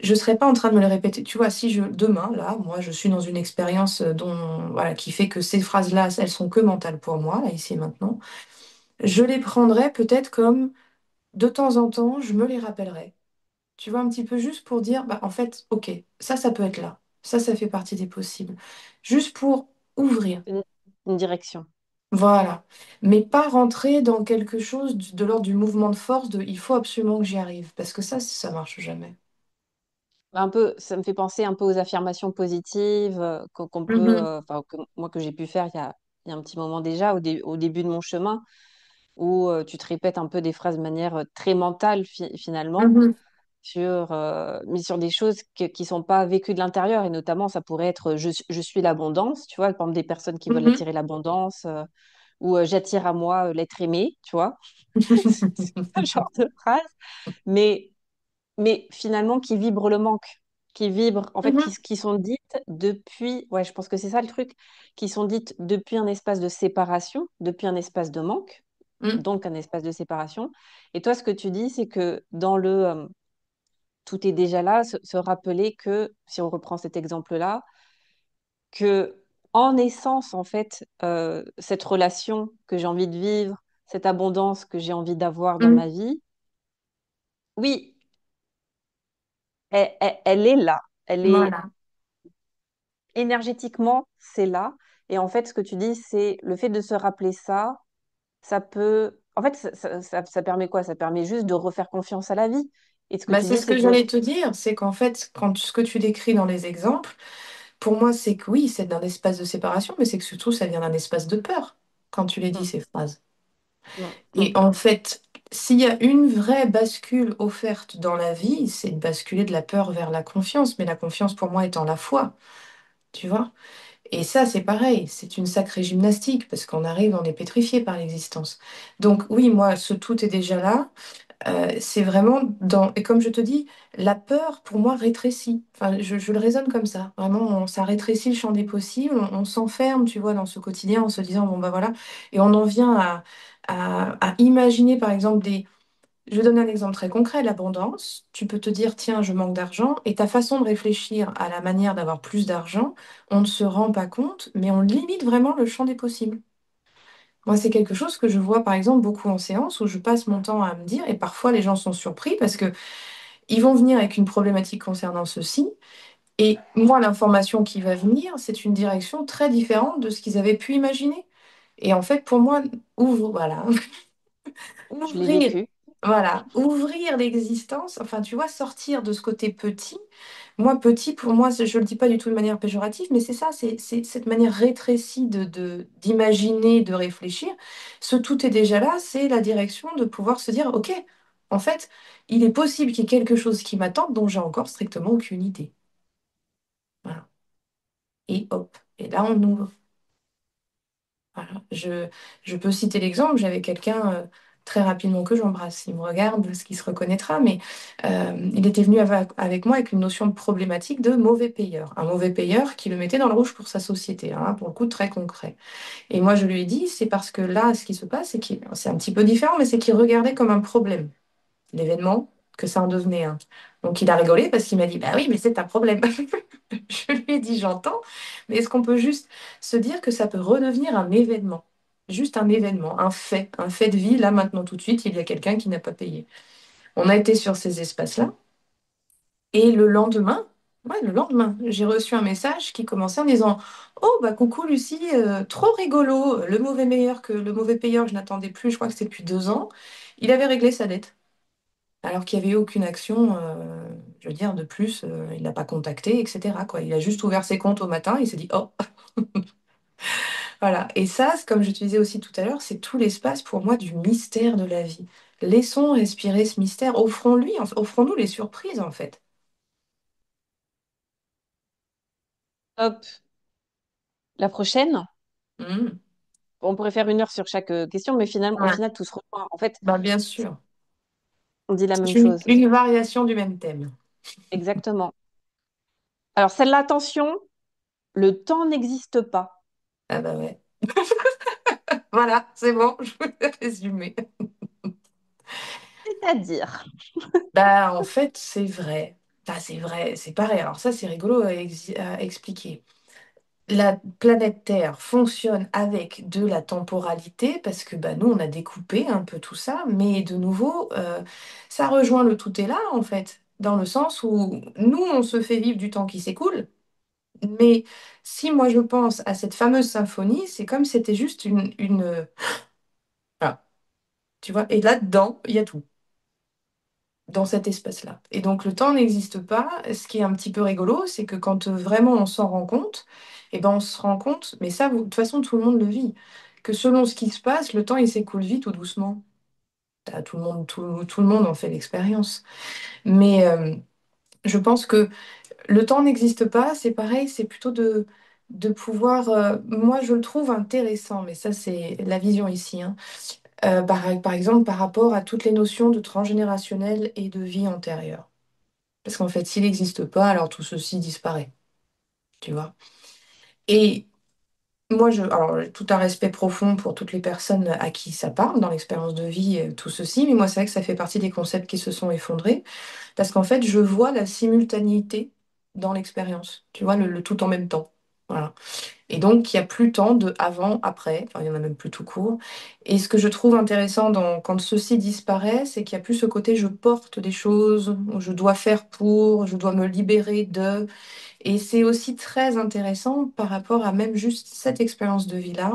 je ne serais pas en train de me les répéter. Tu vois, si demain, là, moi, je suis dans une expérience dont, voilà, qui fait que ces phrases-là, elles sont que mentales pour moi, là, ici et maintenant, je les prendrais peut-être comme, de temps en temps, je me les rappellerai. Tu vois, un petit peu juste pour dire, bah, en fait, ok, ça peut être là. Ça fait partie des possibles. Juste pour ouvrir. une, une direction. Voilà. Mais pas rentrer dans quelque chose de l'ordre du mouvement de force de il faut absolument que j'y arrive. Parce que ça marche jamais. Un peu, ça me fait penser un peu aux affirmations positives qu'on peut, Mhm, enfin, moi que j'ai pu faire il y a un petit moment déjà, au début de mon chemin, où tu te répètes un peu des phrases de manière très mentale finalement, mhm, mais sur des choses qui sont pas vécues de l'intérieur. Et notamment, ça pourrait être je suis l'abondance, tu vois, par exemple des personnes qui veulent mhm. attirer l'abondance, ou j'attire à moi l'être aimé, tu vois, c'est ce genre de phrase. Mais finalement qui vibrent le manque, qui vibrent, en fait, Mhm, qui sont dites depuis, ouais, je pense que c'est ça le truc, qui sont dites depuis un espace de séparation, depuis un espace de manque, mhm, donc un espace de séparation. Et toi, ce que tu dis, c'est que dans le tout est déjà là, se rappeler que, si on reprend cet exemple-là, que en essence, en fait, cette relation que j'ai envie de vivre, cette abondance que j'ai envie d'avoir dans mhm. ma vie, oui, elle est là. Elle est Voilà. énergétiquement, c'est là. Et en fait, ce que tu dis, c'est le fait de se rappeler ça, ça peut. En fait, ça permet quoi? Ça permet juste de refaire confiance à la vie. Et ce que Bah, tu c'est dis, ce c'est que que. j'allais te dire, c'est qu'en fait, quand ce que tu décris dans les exemples, pour moi, c'est que oui, c'est d'un espace de séparation, mais c'est que surtout, ça vient d'un espace de peur quand tu les dis, Mm, ces phrases. mm, Et mm. en fait, s'il y a une vraie bascule offerte dans la vie, c'est de basculer de la peur vers la confiance, mais la confiance pour moi étant la foi, tu vois. Et ça, c'est pareil, c'est une sacrée gymnastique, parce qu'on arrive, on est pétrifié par l'existence. Donc oui, moi, ce tout est déjà là. C'est vraiment dans... Et comme je te dis, la peur, pour moi, rétrécit. Enfin, je le raisonne comme ça. Vraiment, ça rétrécit le champ des possibles. On s'enferme, tu vois, dans ce quotidien en se disant, bon, bah voilà. Et on en vient à imaginer, par exemple, des... Je vais donner un exemple très concret, l'abondance. Tu peux te dire, tiens, je manque d'argent. Et ta façon de réfléchir à la manière d'avoir plus d'argent, on ne se rend pas compte, mais on limite vraiment le champ des possibles. Moi, c'est quelque chose que je vois par exemple beaucoup en séance où je passe mon temps à me dire, et parfois les gens sont surpris parce que ils vont venir avec une problématique concernant ceci, et moi, l'information qui va venir, c'est une direction très différente de ce qu'ils avaient pu imaginer. Et en fait, pour moi, voilà, Je l'ai ouvrir, vécu. voilà, ouvrir l'existence, enfin, tu vois, sortir de ce côté petit. Moi, petit, pour moi, je ne le dis pas du tout de manière péjorative, mais c'est ça, c'est cette manière rétrécie d'imaginer, de réfléchir. Ce tout est déjà là, c'est la direction de pouvoir se dire, OK, en fait, il est possible qu'il y ait quelque chose qui m'attende dont j'ai encore strictement aucune idée. Voilà. Et hop, et là, on ouvre. Voilà. Je peux citer l'exemple, j'avais quelqu'un très rapidement que j'embrasse, il me regarde, ce qu'il se reconnaîtra, mais il était venu avec moi avec une notion de problématique de mauvais payeur. Un mauvais payeur qui le mettait dans le rouge pour sa société, hein, pour le coup très concret. Et moi je lui ai dit, c'est parce que là, ce qui se passe, c'est un petit peu différent, mais c'est qu'il regardait comme un problème l'événement, que ça en devenait un. Donc il a rigolé parce qu'il m'a dit, bah oui, mais c'est un problème. Je lui ai dit, j'entends, mais est-ce qu'on peut juste se dire que ça peut redevenir un événement? Juste un événement, un fait de vie, là maintenant tout de suite, il y a quelqu'un qui n'a pas payé. On a été sur ces espaces-là, et le lendemain, j'ai reçu un message qui commençait en disant, oh bah coucou Lucie, trop rigolo, le mauvais payeur, je n'attendais plus, je crois que c'était depuis 2 ans, il avait réglé sa dette. Alors qu'il n'y avait aucune action, je veux dire, de plus, il n'a pas contacté, etc., quoi. Il a juste ouvert ses comptes au matin, il s'est dit, oh, voilà. Et ça, comme je te disais aussi tout à l'heure, c'est tout l'espace pour moi du mystère de la vie. Laissons respirer ce mystère, offrons-nous les surprises, en fait. Hop, la prochaine, Mhm. on pourrait faire 1 heure sur chaque question, mais finalement, au Ouais. final, tout se rejoint. En fait, Bah, bien sûr. on dit la C'est même chose. une variation du même thème. Exactement. Alors, celle-là, attention, le temps n'existe pas. Ah bah ouais. Voilà, c'est bon, je vais résumer. C'est-à-dire, Bah, en fait, c'est vrai. Ça, c'est vrai, c'est pareil. Alors ça, c'est rigolo à expliquer. La planète Terre fonctionne avec de la temporalité parce que bah, nous, on a découpé un peu tout ça, mais de nouveau, ça rejoint le tout est là, en fait, dans le sens où nous, on se fait vivre du temps qui s'écoule, mais si moi je pense à cette fameuse symphonie, c'est comme si c'était juste voilà, tu vois, et là-dedans, il y a tout. Dans cet espace-là. Et donc le temps n'existe pas. Ce qui est un petit peu rigolo, c'est que quand vraiment on s'en rend compte, eh ben on se rend compte, mais ça, de toute façon, tout le monde le vit, que selon ce qui se passe, le temps il s'écoule vite ou doucement. Tout le monde, tout le monde en fait l'expérience. Mais je pense que le temps n'existe pas, c'est pareil, c'est plutôt de pouvoir. Moi, je le trouve intéressant, mais ça, c'est la vision ici, hein. Par exemple, par rapport à toutes les notions de transgénérationnel et de vie antérieure. Parce qu'en fait, s'il n'existe pas, alors tout ceci disparaît, tu vois. Et moi, alors, j'ai tout un respect profond pour toutes les personnes à qui ça parle dans l'expérience de vie, tout ceci, mais moi, c'est vrai que ça fait partie des concepts qui se sont effondrés, parce qu'en fait, je vois la simultanéité dans l'expérience, tu vois, le tout en même temps. Voilà. Et donc, il n'y a plus tant de avant, après, enfin, il n'y en a même plus tout court. Et ce que je trouve intéressant quand ceci disparaît, c'est qu'il n'y a plus ce côté je porte des choses, je dois faire pour, je dois me libérer de. Et c'est aussi très intéressant par rapport à même juste cette expérience de vie-là,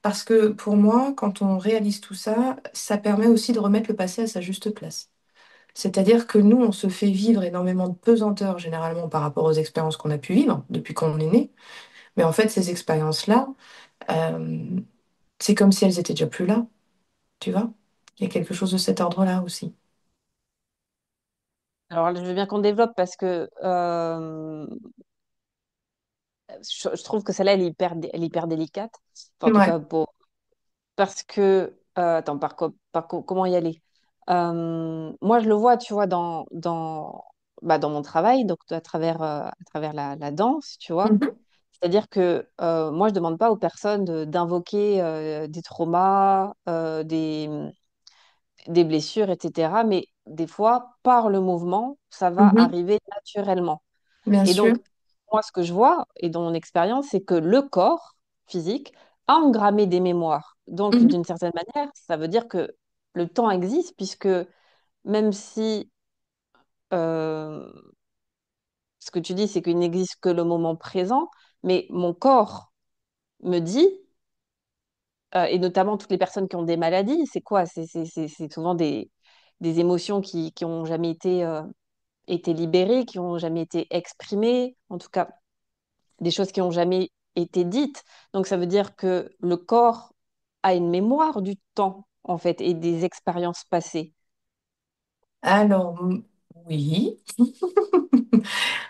parce que pour moi, quand on réalise tout ça, ça permet aussi de remettre le passé à sa juste place. C'est-à-dire que nous, on se fait vivre énormément de pesanteur généralement par rapport aux expériences qu'on a pu vivre depuis qu'on est né. Mais en fait, ces expériences-là, euh, c'est comme si elles étaient déjà plus là, tu vois? Il y a quelque chose de cet ordre-là aussi. Alors, je veux bien qu'on développe parce que je trouve que celle-là, elle est hyper délicate. Enfin, en tout Ouais. cas, parce que, attends, comment y aller? Moi, je le vois, tu vois, dans mon travail, donc à travers la danse, tu vois. Mhm, C'est-à-dire que moi, je demande pas aux personnes d'invoquer des traumas, des blessures, etc. Mais des fois, par le mouvement, ça va mhm, arriver naturellement. bien Et sûr. donc, moi, ce que je vois, et dans mon expérience, c'est que le corps physique a engrammé des mémoires. Donc, Mhm, d'une certaine manière, ça veut dire que le temps existe, puisque même si euh, ce que tu dis, c'est qu'il n'existe que le moment présent, mais mon corps me dit, et notamment toutes les personnes qui ont des maladies, c'est quoi? C'est souvent des émotions qui ont jamais été libérées, qui ont jamais été exprimées, en tout cas des choses qui n'ont jamais été dites. Donc ça veut dire que le corps a une mémoire du temps, en fait, et des expériences passées. Alors, oui.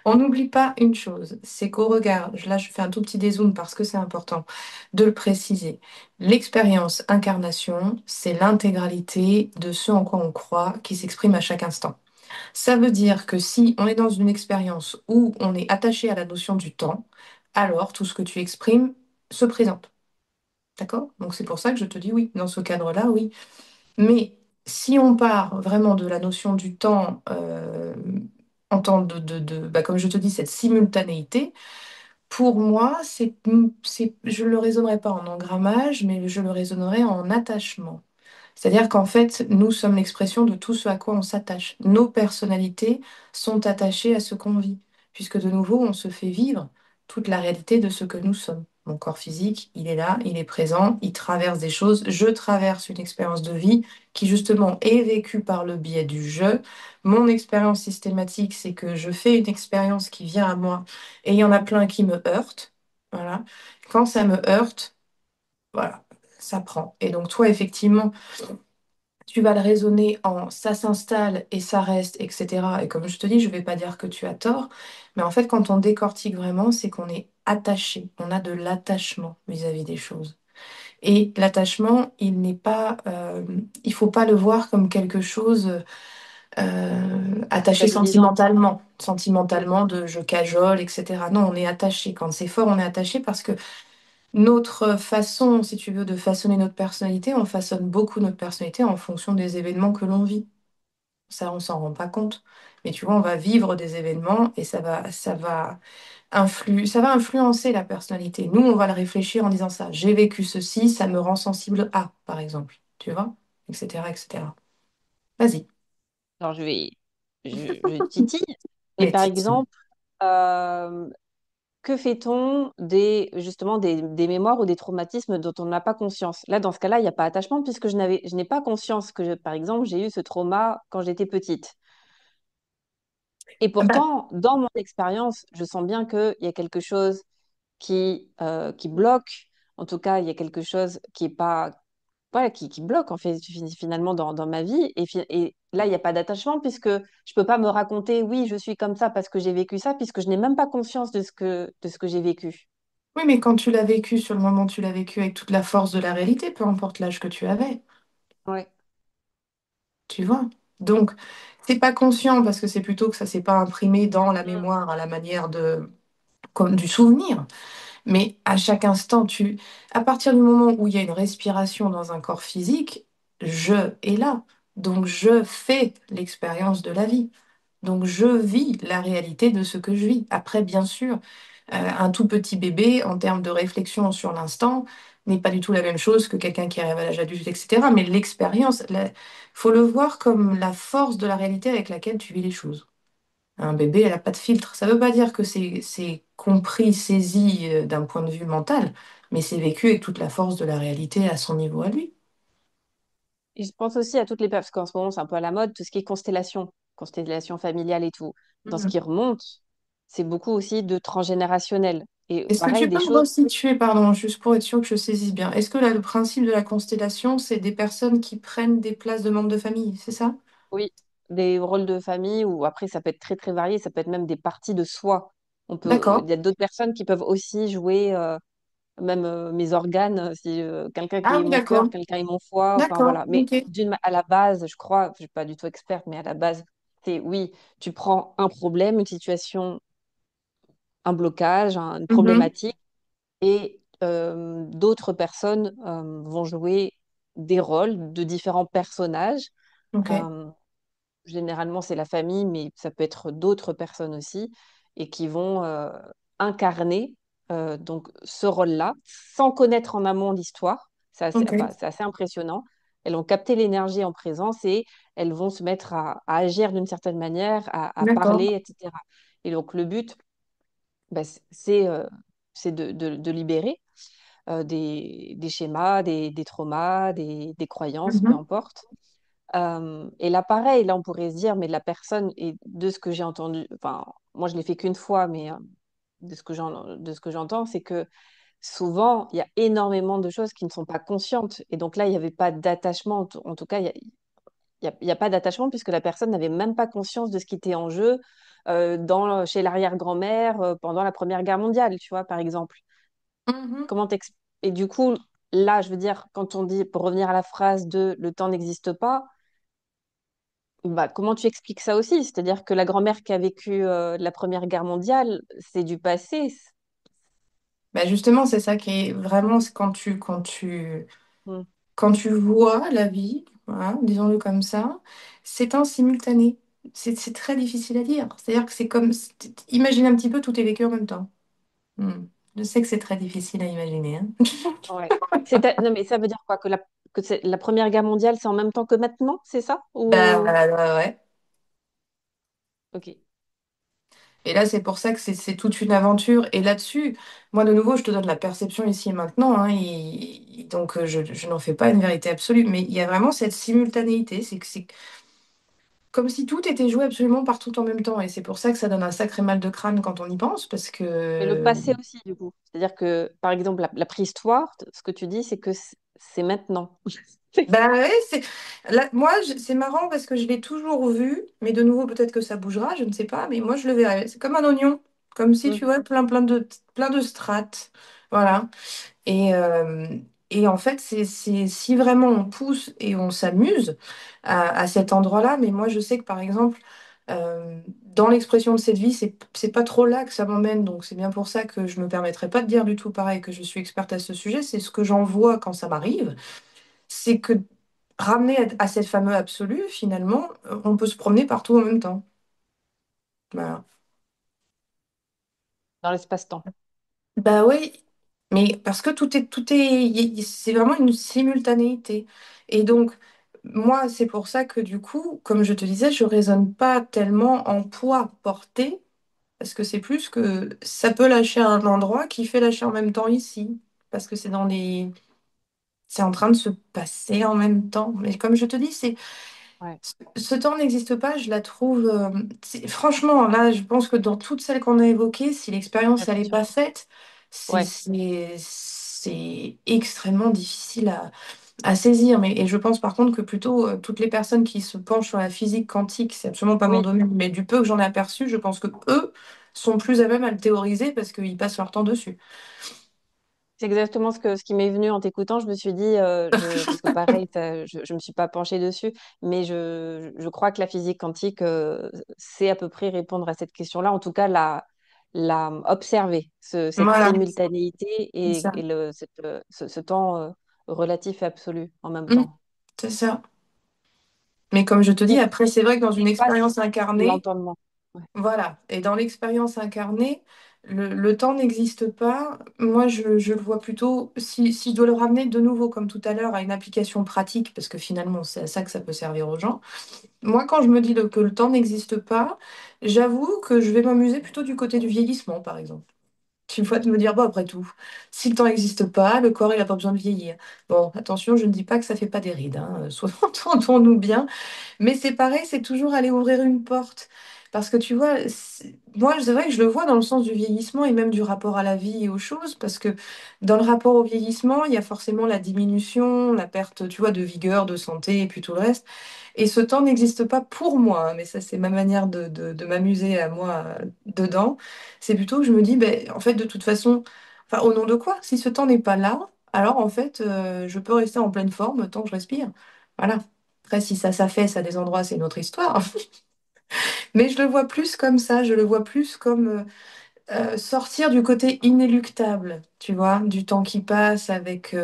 On n'oublie pas une chose, c'est qu'au regard, là je fais un tout petit dézoom parce que c'est important de le préciser, l'expérience incarnation, c'est l'intégralité de ce en quoi on croit qui s'exprime à chaque instant. Ça veut dire que si on est dans une expérience où on est attaché à la notion du temps, alors tout ce que tu exprimes se présente. D'accord? Donc c'est pour ça que je te dis oui, dans ce cadre-là, oui. Mais si on part vraiment de la notion du temps en tant bah, comme je te dis, cette simultanéité, pour moi, je ne le raisonnerai pas en engrammage, mais je le raisonnerai en attachement. C'est-à-dire qu'en fait, nous sommes l'expression de tout ce à quoi on s'attache. Nos personnalités sont attachées à ce qu'on vit, puisque de nouveau, on se fait vivre toute la réalité de ce que nous sommes. Mon corps physique, il est là, il est présent, il traverse des choses. Je traverse une expérience de vie qui justement est vécue par le biais du jeu. Mon expérience systématique, c'est que je fais une expérience qui vient à moi et il y en a plein qui me heurtent. Voilà. Quand ça me heurte, voilà, ça prend. Et donc toi, effectivement, tu vas le raisonner en ça s'installe et ça reste, etc. Et comme je te dis, je ne vais pas dire que tu as tort, mais en fait, quand on décortique vraiment, c'est qu'on est attaché, on a de l'attachement vis-à-vis des choses. Et l'attachement, il faut pas le voir comme quelque chose attaché Culpabilisant. Mm. sentimentalement de je cajole, etc. Non, on est attaché. Quand c'est fort, on est attaché parce que notre façon, si tu veux, de façonner notre personnalité, on façonne beaucoup notre personnalité en fonction des événements que l'on vit. Ça, on s'en rend pas compte. Mais tu vois, on va vivre des événements et ça va influencer la personnalité. Nous, on va le réfléchir en disant ça. J'ai vécu ceci, ça me rend sensible à, par exemple. Tu vois? Etc., etc. Vas-y. Alors, je titille. Mais Mais par Titi. exemple, euh, que fait-on justement des mémoires ou des traumatismes dont on n'a pas conscience? Là, dans ce cas-là, il n'y a pas attachement puisque je n'ai pas conscience que, par exemple, j'ai eu ce trauma quand j'étais petite. Et Ah bah, pourtant, dans mon expérience, je sens bien qu'il y a quelque chose qui bloque. En tout cas, il y a quelque chose qui est pas, voilà, qui bloque en fait finalement dans ma vie. Et là, il n'y a pas d'attachement puisque je peux pas me raconter, oui, je suis comme ça parce que j'ai vécu ça, puisque je n'ai même pas conscience de ce que j'ai vécu. oui, mais quand tu l'as vécu, sur le moment, tu l'as vécu avec toute la force de la réalité, peu importe l'âge que tu avais. Ouais. Tu vois? Donc, c'est pas conscient parce que c'est plutôt que ça s'est pas imprimé dans la Mm. mémoire à la manière de, comme du souvenir. Mais à chaque instant, à partir du moment où il y a une respiration dans un corps physique, je est là. Donc, je fais l'expérience de la vie. Donc, je vis la réalité de ce que je vis. Après, bien sûr, un tout petit bébé, en termes de réflexion sur l'instant, n'est pas du tout la même chose que quelqu'un qui arrive à l'âge adulte, etc. Mais l'expérience, il faut le voir comme la force de la réalité avec laquelle tu vis les choses. Un bébé, elle n'a pas de filtre. Ça ne veut pas dire que c'est compris, saisi d'un point de vue mental, mais c'est vécu avec toute la force de la réalité à son niveau à lui. Et je pense aussi à toutes les parce qu'en ce moment, c'est un peu à la mode, tout ce qui est constellation familiale et tout. Dans ce Mhm. qui remonte, c'est beaucoup aussi de transgénérationnel. Et Est-ce que pareil, tu des peux me choses, resituer, pardon, juste pour être sûr que je saisisse bien, est-ce que là, le principe de la constellation, c'est des personnes qui prennent des places de membres de famille, c'est ça? oui, des rôles de famille, ou après, ça peut être très, très varié, ça peut être même des parties de soi. Il D'accord. y a d'autres personnes qui peuvent aussi jouer, même mes organes, si quelqu'un qui Ah est oui, mon cœur, d'accord. quelqu'un est mon foie, enfin D'accord, voilà. Mais ok. à la base, je crois, je suis pas du tout experte, mais à la base, c'est oui, tu prends un problème, une situation, un blocage, une Mhm. problématique, et d'autres personnes vont jouer des rôles de différents personnages. Ok, Euh, Généralement, c'est la famille, mais ça peut être d'autres personnes aussi, et qui vont incarner donc ce rôle-là, sans connaître en amont l'histoire. Enfin, ok. c'est assez impressionnant. Elles vont capter l'énergie en présence et elles vont se mettre à agir d'une certaine manière, à D'accord. parler, etc. Et donc, le but, bah, c'est de libérer des schémas, des traumas, des croyances, peu Mhm. importe. Et là, pareil, là, on pourrait se dire, mais la personne, et de ce que j'ai entendu, enfin, moi, je l'ai fait qu'une fois, mais de ce que j'entends, c'est que souvent, il y a énormément de choses qui ne sont pas conscientes. Et donc là, il n'y avait pas d'attachement. En tout cas, il y a pas d'attachement puisque la personne n'avait même pas conscience de ce qui était en jeu chez l'arrière-grand-mère pendant la Première Guerre mondiale, tu vois, par exemple. Mhm. Comment t'ex- Et du coup, là, je veux dire, quand on dit, pour revenir à la phrase de le temps n'existe pas, bah, comment tu expliques ça aussi? C'est-à-dire que la grand-mère qui a vécu la Première Guerre mondiale, c'est du passé. Bah justement, c'est ça qui est vraiment, c'est Mm. quand tu vois la vie, voilà, disons-le comme ça, c'est un simultané. C'est très difficile à dire. C'est-à-dire que c'est comme, imagine un petit peu, tout est vécu en même temps. Hmm. Je sais que c'est très difficile à imaginer, hein. Ouais. Non, mais ça veut dire quoi? La Première Guerre mondiale, c'est en même temps que maintenant, c'est ça? Ou... Ouais. Ok. Et là, c'est pour ça que c'est toute une aventure. Et là-dessus, moi, de nouveau, je te donne la perception ici et maintenant, hein, donc, je n'en fais pas une vérité absolue. Mais il y a vraiment cette simultanéité. C'est que c'est comme si tout était joué absolument partout en même temps. Et c'est pour ça que ça donne un sacré mal de crâne quand on y pense, parce Mais le que passé aussi, du coup. C'est-à-dire que, par exemple, la préhistoire, ce que tu dis, c'est que c'est maintenant. bah ouais, moi, c'est marrant parce que je l'ai toujours vu, mais de nouveau, peut-être que ça bougera, je ne sais pas, mais moi, je le verrai. C'est comme un oignon, comme si Mm. tu vois plein de strates. Voilà. Et, euh, et en fait, si vraiment on pousse et on s'amuse à cet endroit-là, mais moi, je sais que par exemple, dans l'expression de cette vie, c'est pas trop là que ça m'emmène, donc c'est bien pour ça que je me permettrai pas de dire du tout pareil que je suis experte à ce sujet. C'est ce que j'en vois quand ça m'arrive, c'est que ramené à cette fameuse absolu, finalement, on peut se promener partout en même temps. Voilà. dans l'espace-temps. Bah oui, mais parce que c'est vraiment une simultanéité. Et donc, moi, c'est pour ça que du coup, comme je te disais, je raisonne pas tellement en poids porté, parce que c'est plus que ça peut lâcher à un endroit qui fait lâcher en même temps ici, parce que c'est en train de se passer en même temps. Mais comme je te dis, Ouais. ce temps n'existe pas, je la trouve. Franchement, là, je pense que dans toutes celles qu'on a évoquées, si l'expérience Pas elle n'est sûr. pas faite, Ouais. c'est extrêmement difficile à saisir. Et je pense par contre que plutôt toutes les personnes qui se penchent sur la physique quantique, c'est absolument pas mon Oui. domaine, mais du peu que j'en ai aperçu, je pense que eux sont plus à même à le théoriser parce qu'ils passent leur temps dessus. C'est exactement ce qui m'est venu en t'écoutant. Je me suis dit, parce que pareil, je me suis pas penchée dessus, mais je crois que la physique quantique sait à peu près répondre à cette question-là. En tout cas, la observer, cette Voilà, simultanéité c'est ça. ce temps relatif et absolu en même Mm, temps. c'est ça. Mais comme je te dis, Qui après, c'est vrai que dans une expérience dépasse incarnée, l'entendement. Ouais. voilà. Et dans l'expérience incarnée, le temps n'existe pas. Moi, je le vois plutôt, si je dois le ramener de nouveau, comme tout à l'heure, à une application pratique, parce que finalement, c'est à ça que ça peut servir aux gens. Moi, quand je me dis que le temps n'existe pas, j'avoue que je vais m'amuser plutôt du côté du vieillissement, par exemple. Tu vois, de me dire, bon, après tout, si le temps n'existe pas, le corps, il n'a pas besoin de vieillir. Bon, attention, je ne dis pas que ça fait pas des rides, hein. Entendons-nous bien. Mais c'est pareil, c'est toujours aller ouvrir une porte. Parce que tu vois, moi, c'est vrai que je le vois dans le sens du vieillissement et même du rapport à la vie et aux choses. Parce que dans le rapport au vieillissement, il y a forcément la diminution, la perte, tu vois, de vigueur, de santé et puis tout le reste. Et ce temps n'existe pas pour moi, hein, mais ça, c'est ma manière de m'amuser à moi dedans. C'est plutôt que je me dis, ben, en fait, de toute façon, enfin, au nom de quoi? Si ce temps n'est pas là, alors en fait, je peux rester en pleine forme tant que je respire. Voilà. Après, si ça s'affaisse à des endroits, c'est une autre histoire. Mais je le vois plus comme ça, je le vois plus comme sortir du côté inéluctable, tu vois, du temps qui passe avec...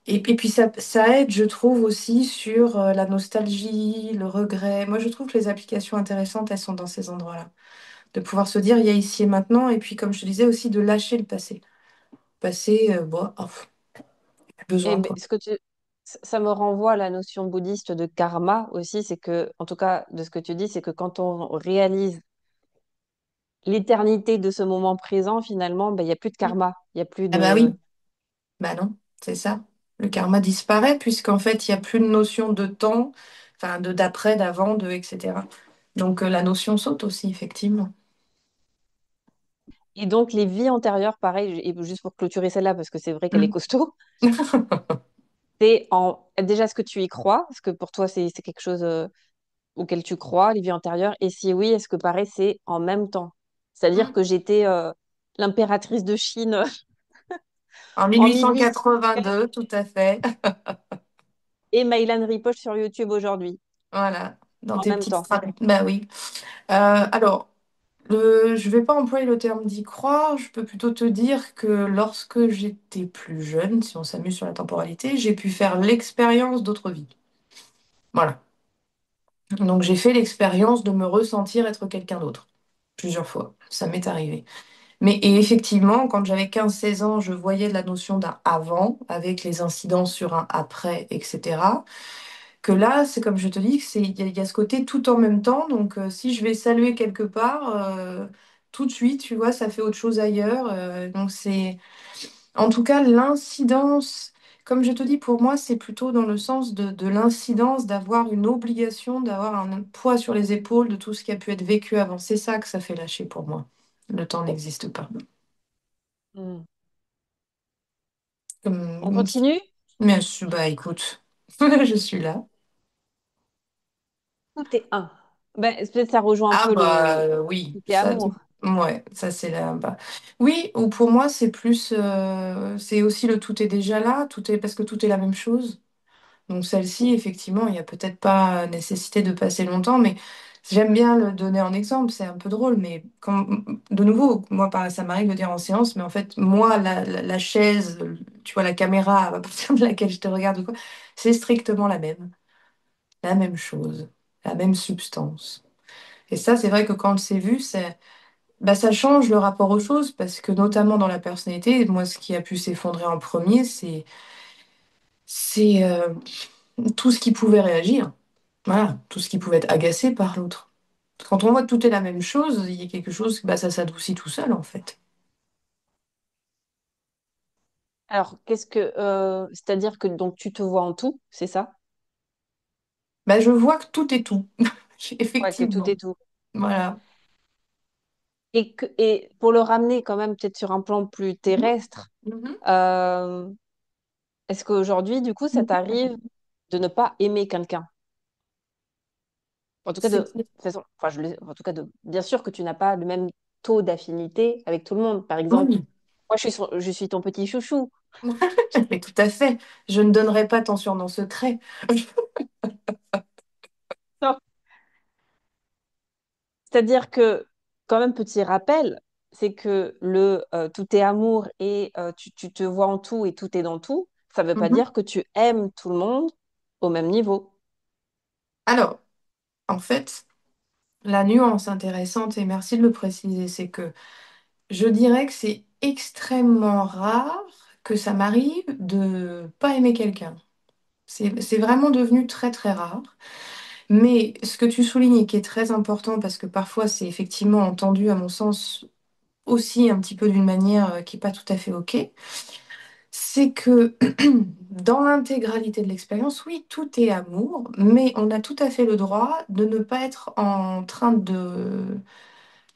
et puis ça aide, je trouve, aussi sur la nostalgie, le regret. Moi, je trouve que les applications intéressantes, elles sont dans ces endroits-là. De pouvoir se dire, il y a ici et maintenant, et puis, comme je te disais, aussi de lâcher le passé. Passé, bon, oh, plus Et besoin, mais quoi. ça me renvoie à la notion bouddhiste de karma aussi, c'est que, en tout cas, de ce que tu dis, c'est que quand on réalise l'éternité de ce moment présent, finalement, ben, il n'y a plus de karma, il n'y a plus Ah bah oui, de... bah non, c'est ça. Le karma disparaît puisqu'en fait, il n'y a plus de notion de temps, enfin de d'après, d'avant, de etc. Donc la notion saute aussi, effectivement. Et donc, les vies antérieures, pareil, et juste pour clôturer celle-là, parce que c'est vrai qu'elle est Mm. costaud, c'est déjà ce que tu y crois, est-ce que pour toi, c'est quelque chose auquel tu crois, les vies antérieures, et si oui, est-ce que pareil, c'est en même temps? C'est-à-dire Mm. que j'étais l'impératrice de Chine En en 1800 1882, tout à fait. et Maïlan Ripoche sur YouTube aujourd'hui, Voilà, dans en tes même petites temps. phrases. Bah oui. Alors, je vais pas employer le terme d'y croire, je peux plutôt te dire que lorsque j'étais plus jeune, si on s'amuse sur la temporalité, j'ai pu faire l'expérience d'autres vies. Voilà. Donc j'ai fait l'expérience de me ressentir être quelqu'un d'autre. Plusieurs fois. Ça m'est arrivé. Mais et effectivement, quand j'avais 15 16 ans, je voyais la notion d'un avant, avec les incidences sur un après, etc. Que là, c'est comme je te dis, il y a ce côté tout en même temps. Donc si je vais saluer quelque part, tout de suite, tu vois, ça fait autre chose ailleurs. Donc c'est en tout cas, l'incidence, comme je te dis, pour moi, c'est plutôt dans le sens de l'incidence, d'avoir une obligation, d'avoir un poids sur les épaules de tout ce qui a pu être vécu avant. C'est ça que ça fait lâcher pour moi. Le temps n'existe pas. Hmm. On Hum, continue? Mais bah écoute, je suis là. Tout est un. Ben, peut-être ça rejoint un Ah peu bah le oui, tout est ça, amour. ouais, ça c'est là. Bah. Oui, ou pour moi c'est plus, c'est aussi le tout est déjà là, tout est parce que tout est la même chose. Donc celle-ci, effectivement, il n'y a peut-être pas nécessité de passer longtemps, mais J'aime bien le donner en exemple, c'est un peu drôle, mais de nouveau, moi, ça m'arrive de dire en séance, mais en fait, moi, la chaise, tu vois, la caméra à partir de laquelle je te regarde ou quoi, c'est strictement la même chose, la même substance. Et ça, c'est vrai que quand c'est vu, bah, ça change le rapport aux choses, parce que notamment dans la personnalité, moi, ce qui a pu s'effondrer en premier, c'est tout ce qui pouvait réagir. Voilà, tout ce qui pouvait être agacé par l'autre. Quand on voit que tout est la même chose, il y a quelque chose, bah, ça s'adoucit tout seul en fait. Alors, c'est-à-dire que donc tu te vois en tout, c'est ça? Bah, je vois que tout est tout, Ouais, que tout effectivement. est tout. Voilà. Et pour le ramener quand même peut-être sur un plan plus Mhm, terrestre, mhm. euh, est-ce qu'aujourd'hui, du coup, ça t'arrive de ne pas aimer quelqu'un? En tout cas, C'est de façon, enfin, en tout cas, bien sûr que tu n'as pas le même taux d'affinité avec tout le monde. Par exemple, oui, moi, je suis ton petit chouchou. mais tout à fait. Je ne donnerai pas ton surnom secret. Non. C'est-à-dire que, quand même, petit rappel, c'est que tout est amour et tu te vois en tout et tout est dans tout. Ça ne veut pas Mhm. dire que tu aimes tout le monde au même niveau. Alors, en fait, la nuance intéressante, et merci de le préciser, c'est que je dirais que c'est extrêmement rare que ça m'arrive de pas aimer quelqu'un. C'est vraiment devenu très très rare. Mais ce que tu soulignes et qui est très important, parce que parfois c'est effectivement entendu à mon sens aussi un petit peu d'une manière qui n'est pas tout à fait OK, c'est que dans l'intégralité de l'expérience, oui, tout est amour, mais on a tout à fait le droit de ne pas être en train de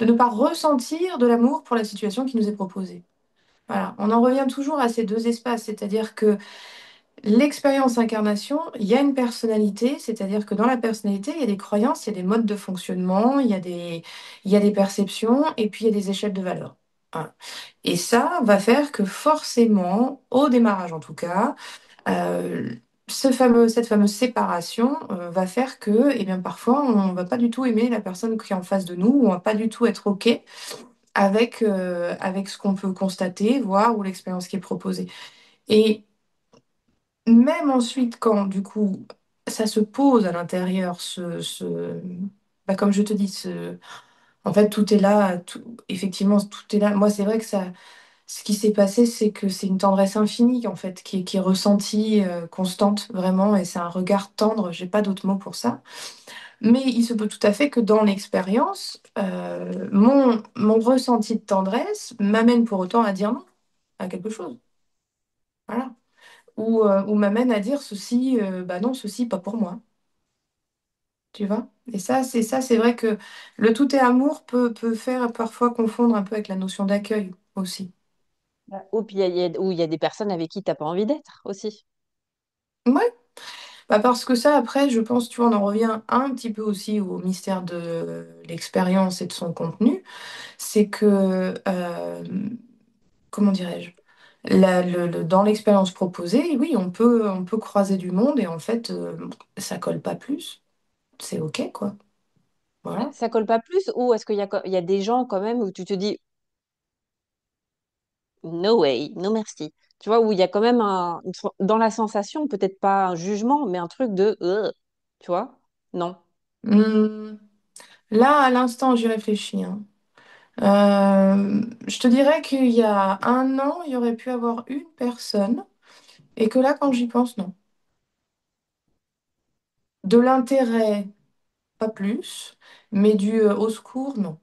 ne pas ressentir de l'amour pour la situation qui nous est proposée. Voilà, on en revient toujours à ces deux espaces, c'est-à-dire que l'expérience incarnation, il y a une personnalité, c'est-à-dire que dans la personnalité, il y a des croyances, il y a des modes de fonctionnement, il y a des perceptions, et puis il y a des échelles de valeur. Voilà. Et ça va faire que forcément, au démarrage en tout cas, euh, cette fameuse séparation va faire que, eh bien, parfois, on va pas du tout aimer la personne qui est en face de nous, ou on va pas du tout être OK avec ce qu'on peut constater, voir, ou l'expérience qui est proposée. Et même ensuite, quand du coup ça se pose à l'intérieur, bah, comme je te dis, en fait tout est là, effectivement tout est là. Moi c'est vrai que ça, ce qui s'est passé, c'est que c'est une tendresse infinie en fait, qui est ressentie, constante vraiment, et c'est un regard tendre. J'ai pas d'autre mot pour ça. Mais il se peut tout à fait que dans l'expérience, mon ressenti de tendresse m'amène pour autant à dire non à quelque chose. Voilà. Ou m'amène à dire ceci, bah non, ceci, pas pour moi. Tu vois? Et ça, c'est vrai que le tout est amour peut faire parfois confondre un peu avec la notion d'accueil aussi. Ou puis il y a des personnes avec qui tu n'as pas envie d'être aussi. Ouais, bah parce que ça, après, je pense, tu vois, on en revient un petit peu aussi au mystère de l'expérience et de son contenu. C'est que, comment dirais-je? Dans l'expérience proposée, oui, on peut croiser du monde et en fait, ça colle pas plus. C'est OK, quoi. Voilà. Ça colle pas plus ou est-ce il y a des gens quand même où tu te dis no way, no merci. Tu vois, où il y a quand même dans la sensation, peut-être pas un jugement, mais un truc de tu vois? Non. Hum, Là, à l'instant, j'y réfléchis, hein. Je te dirais qu'il y a un an, il y aurait pu avoir une personne, et que là, quand j'y pense, non. De l'intérêt, pas plus, mais du au secours, non.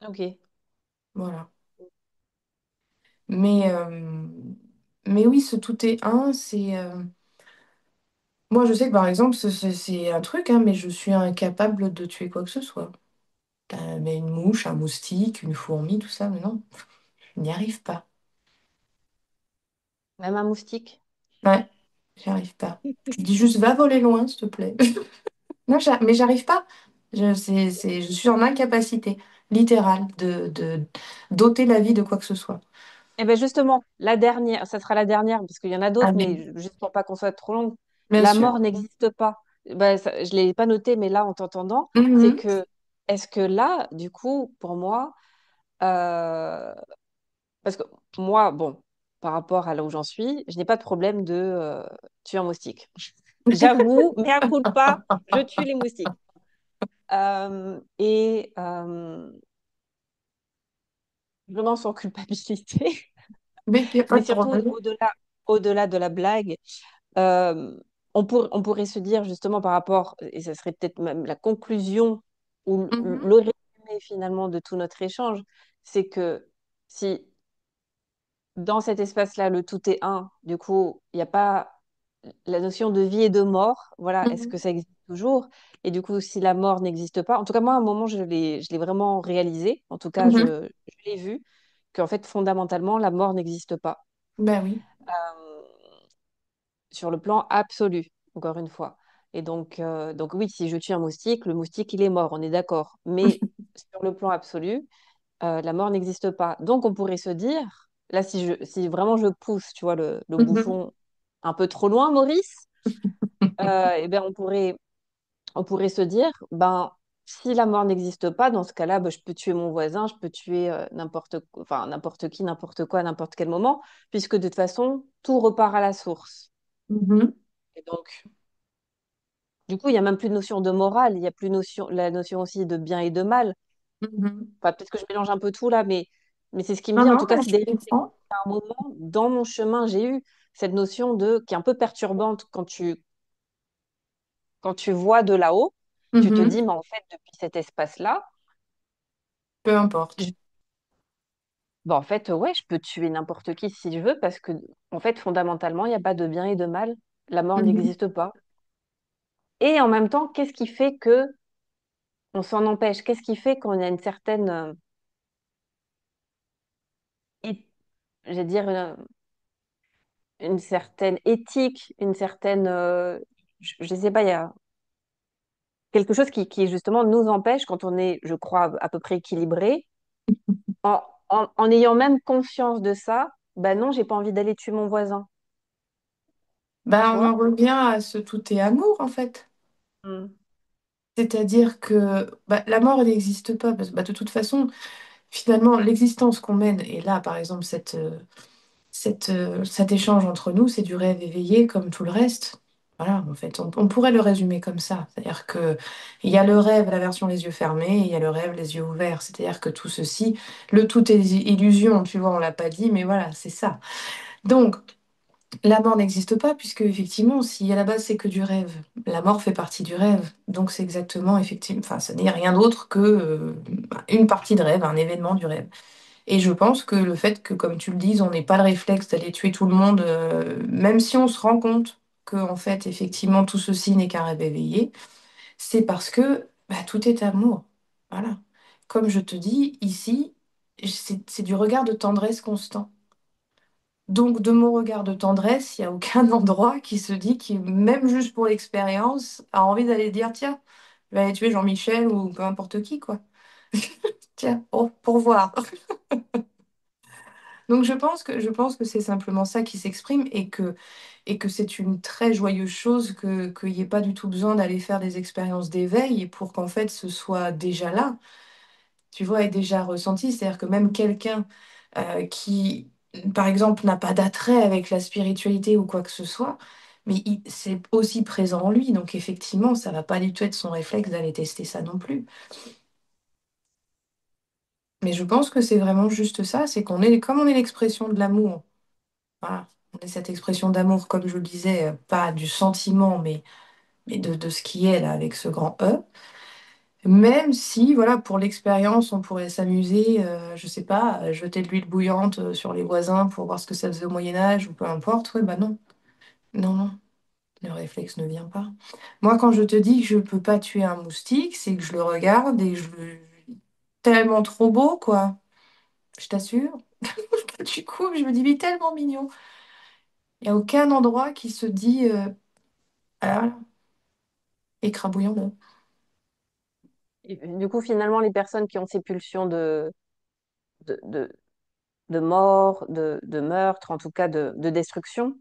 Ok. Voilà. Mais, euh, mais oui, ce tout est un, moi, je sais que par exemple, c'est un truc, hein, mais je suis incapable de tuer quoi que ce soit. Mais une mouche, un moustique, une fourmi, tout ça, mais non, je n'y arrive pas. Même un moustique. Ouais, j'y arrive pas. Je dis juste, va voler loin, s'il te plaît. Non, mais j'arrive pas. Je suis en incapacité littérale d'ôter la vie de quoi que ce soit. Eh bien justement, la dernière, ça sera la dernière, parce qu'il y en a d'autres, Allez, mais juste pour pas qu'on soit trop long, bien la sûr. mort n'existe pas. bah, je l'ai pas noté, mais là, en t'entendant, c'est Mhm, que, est-ce que là, du coup, pour moi, euh, parce que moi, bon, par rapport à là où j'en suis, je n'ai pas de problème de tuer un moustique. J'avoue, mea culpa, je tue les moustiques. Et vraiment sans culpabilité. mais il n'y a pas Mais de surtout, problème. au-delà de la blague, euh, on pourrait se dire justement par rapport, et ce serait peut-être même la conclusion ou Mhm, le résumé finalement de tout notre échange, c'est que si dans cet espace-là, le tout est un, du coup, il n'y a pas la notion de vie et de mort. Voilà, est-ce que mhm, ça existe toujours? Et du coup, si la mort n'existe pas, en tout cas, moi, à un moment, je l'ai vraiment réalisé, en tout cas, mhm. je l'ai vu, qu'en fait, fondamentalement, la mort n'existe pas. Ben oui. Euh, sur le plan absolu, encore une fois. Et donc oui, si je tue un moustique, le moustique, il est mort, on est d'accord. Mais sur le plan absolu, la mort n'existe pas. Donc on pourrait se dire, là, si vraiment je pousse, tu vois, le Mhm, bouchon un peu trop loin, Maurice, eh ben on pourrait se dire, ben, si la mort n'existe pas, dans ce cas-là, ben, je peux tuer mon voisin, je peux tuer enfin, n'importe qui, n'importe quoi, à n'importe quel moment, puisque de toute façon, tout repart à la source. mhm, Et donc, du coup, il n'y a même plus de notion de morale, il n'y a plus la notion aussi de bien et de mal. mhm. Enfin, peut-être que je mélange un peu tout là, mais c'est ce qui me Non, vient. En non, tout cas, mais c'est je des réflexions. comprends. À un moment, dans mon chemin, j'ai eu cette notion qui est un peu perturbante quand tu vois de là-haut. Tu te Mhm. dis, mais en fait, depuis cet espace-là, Peu importe. je- en fait, ouais, je peux tuer n'importe qui si je veux, parce que, en fait, fondamentalement, il n'y a pas de bien et de mal. La mort Mhm, n'existe pas. Et en même temps, qu'est-ce qui fait que on s'en empêche? Qu'est-ce qui fait qu'on a une certaine, é- je vais dire, une certaine éthique, une certaine, je sais pas, il y a quelque chose qui justement nous empêche quand on est, je crois, à peu près équilibré, en ayant même conscience de ça, ben non, j'ai pas envie d'aller tuer mon voisin, tu ben, on en vois? revient à ce tout est amour, en fait. Mm. C'est-à-dire que bah, la mort, elle n'existe pas. Parce que bah, de toute façon, finalement, l'existence qu'on mène, et là, par exemple, cet échange entre nous, c'est du rêve éveillé comme tout le reste. Voilà, en fait, on pourrait le résumer comme ça. C'est-à-dire que il y a le rêve, la version les yeux fermés, et il y a le rêve, les yeux ouverts. C'est-à-dire que tout ceci, le tout est illusion, tu vois, on l'a pas dit, mais voilà, c'est ça. Donc, la mort n'existe pas, puisque effectivement, si à la base c'est que du rêve, la mort fait partie du rêve. Donc c'est exactement, effectivement, enfin, ce n'est rien d'autre que une partie de rêve, un événement du rêve. Et je pense que le fait que, comme tu le dis, on n'ait pas le réflexe d'aller tuer tout le monde, même si on se rend compte que, en fait, effectivement, tout ceci n'est qu'un rêve éveillé, c'est parce que bah, tout est amour. Voilà. Comme je te dis, ici, c'est du regard de tendresse constant. Donc, de mon regard de tendresse, il n'y a aucun endroit qui se dit, qui, même juste pour l'expérience, a envie d'aller dire, tiens, je vais aller tuer Jean-Michel ou peu importe qui, quoi. Tiens, pour voir. Donc, je pense que c'est simplement ça qui s'exprime et que c'est une très joyeuse chose qu'il n'y ait pas du tout besoin d'aller faire des expériences d'éveil pour qu'en fait ce soit déjà là, tu vois, est déjà ressenti. C'est-à-dire que même quelqu'un qui, par exemple, n'a pas d'attrait avec la spiritualité ou quoi que ce soit, mais c'est aussi présent en lui. Donc effectivement, ça va pas du tout être son réflexe d'aller tester ça non plus. Mais je pense que c'est vraiment juste ça, c'est qu'on est comme on est l'expression de l'amour. Voilà. On est cette expression d'amour, comme je le disais, pas du sentiment, mais de ce qui est là avec ce grand E. Même si, voilà, pour l'expérience, on pourrait s'amuser, je sais pas, à jeter de l'huile bouillante sur les voisins pour voir ce que ça faisait au Moyen Âge ou peu importe. Ouais, bah non, non, non, le réflexe ne vient pas. Moi, quand je te dis que je peux pas tuer un moustique, c'est que je le regarde et je le tellement trop beau, quoi. Je t'assure. Du coup, je me dis, mais tellement mignon. Il n'y a aucun endroit qui se dit, ah, là, écrabouillant. Et du coup, finalement, les personnes qui ont ces pulsions de, de, de mort, de meurtre, en tout cas de destruction,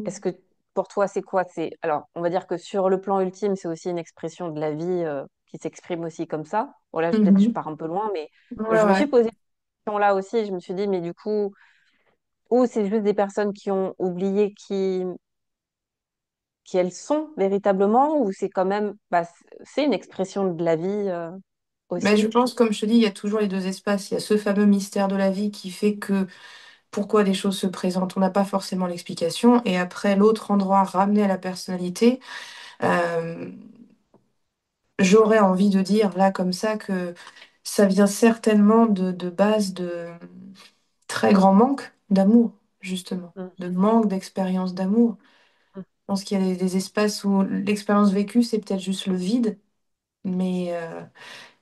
est-ce Non. que pour toi, c'est quoi? C'est, alors, on va dire que sur le plan ultime, c'est aussi une expression de la vie qui s'exprime aussi comme ça. Bon, là, peut-être je Mhm. pars un peu loin, mais Ouais, je me suis ouais. posé cette question-là aussi. Je me suis dit, mais du coup, ou c'est juste des personnes qui ont oublié qui elles sont véritablement, ou c'est quand même, bah, c'est une expression de la vie Mais je aussi. pense, comme je te dis, il y a toujours les deux espaces. Il y a ce fameux mystère de la vie qui fait que pourquoi des choses se présentent, on n'a pas forcément l'explication. Et après, l'autre endroit ramené à la personnalité, euh, j'aurais envie de dire là comme ça que ça vient certainement de base de très grand manque d'amour, justement, Mm, de manque d'expérience d'amour. mm, Je pense qu'il y a des espaces où l'expérience vécue, c'est peut-être juste le vide, mais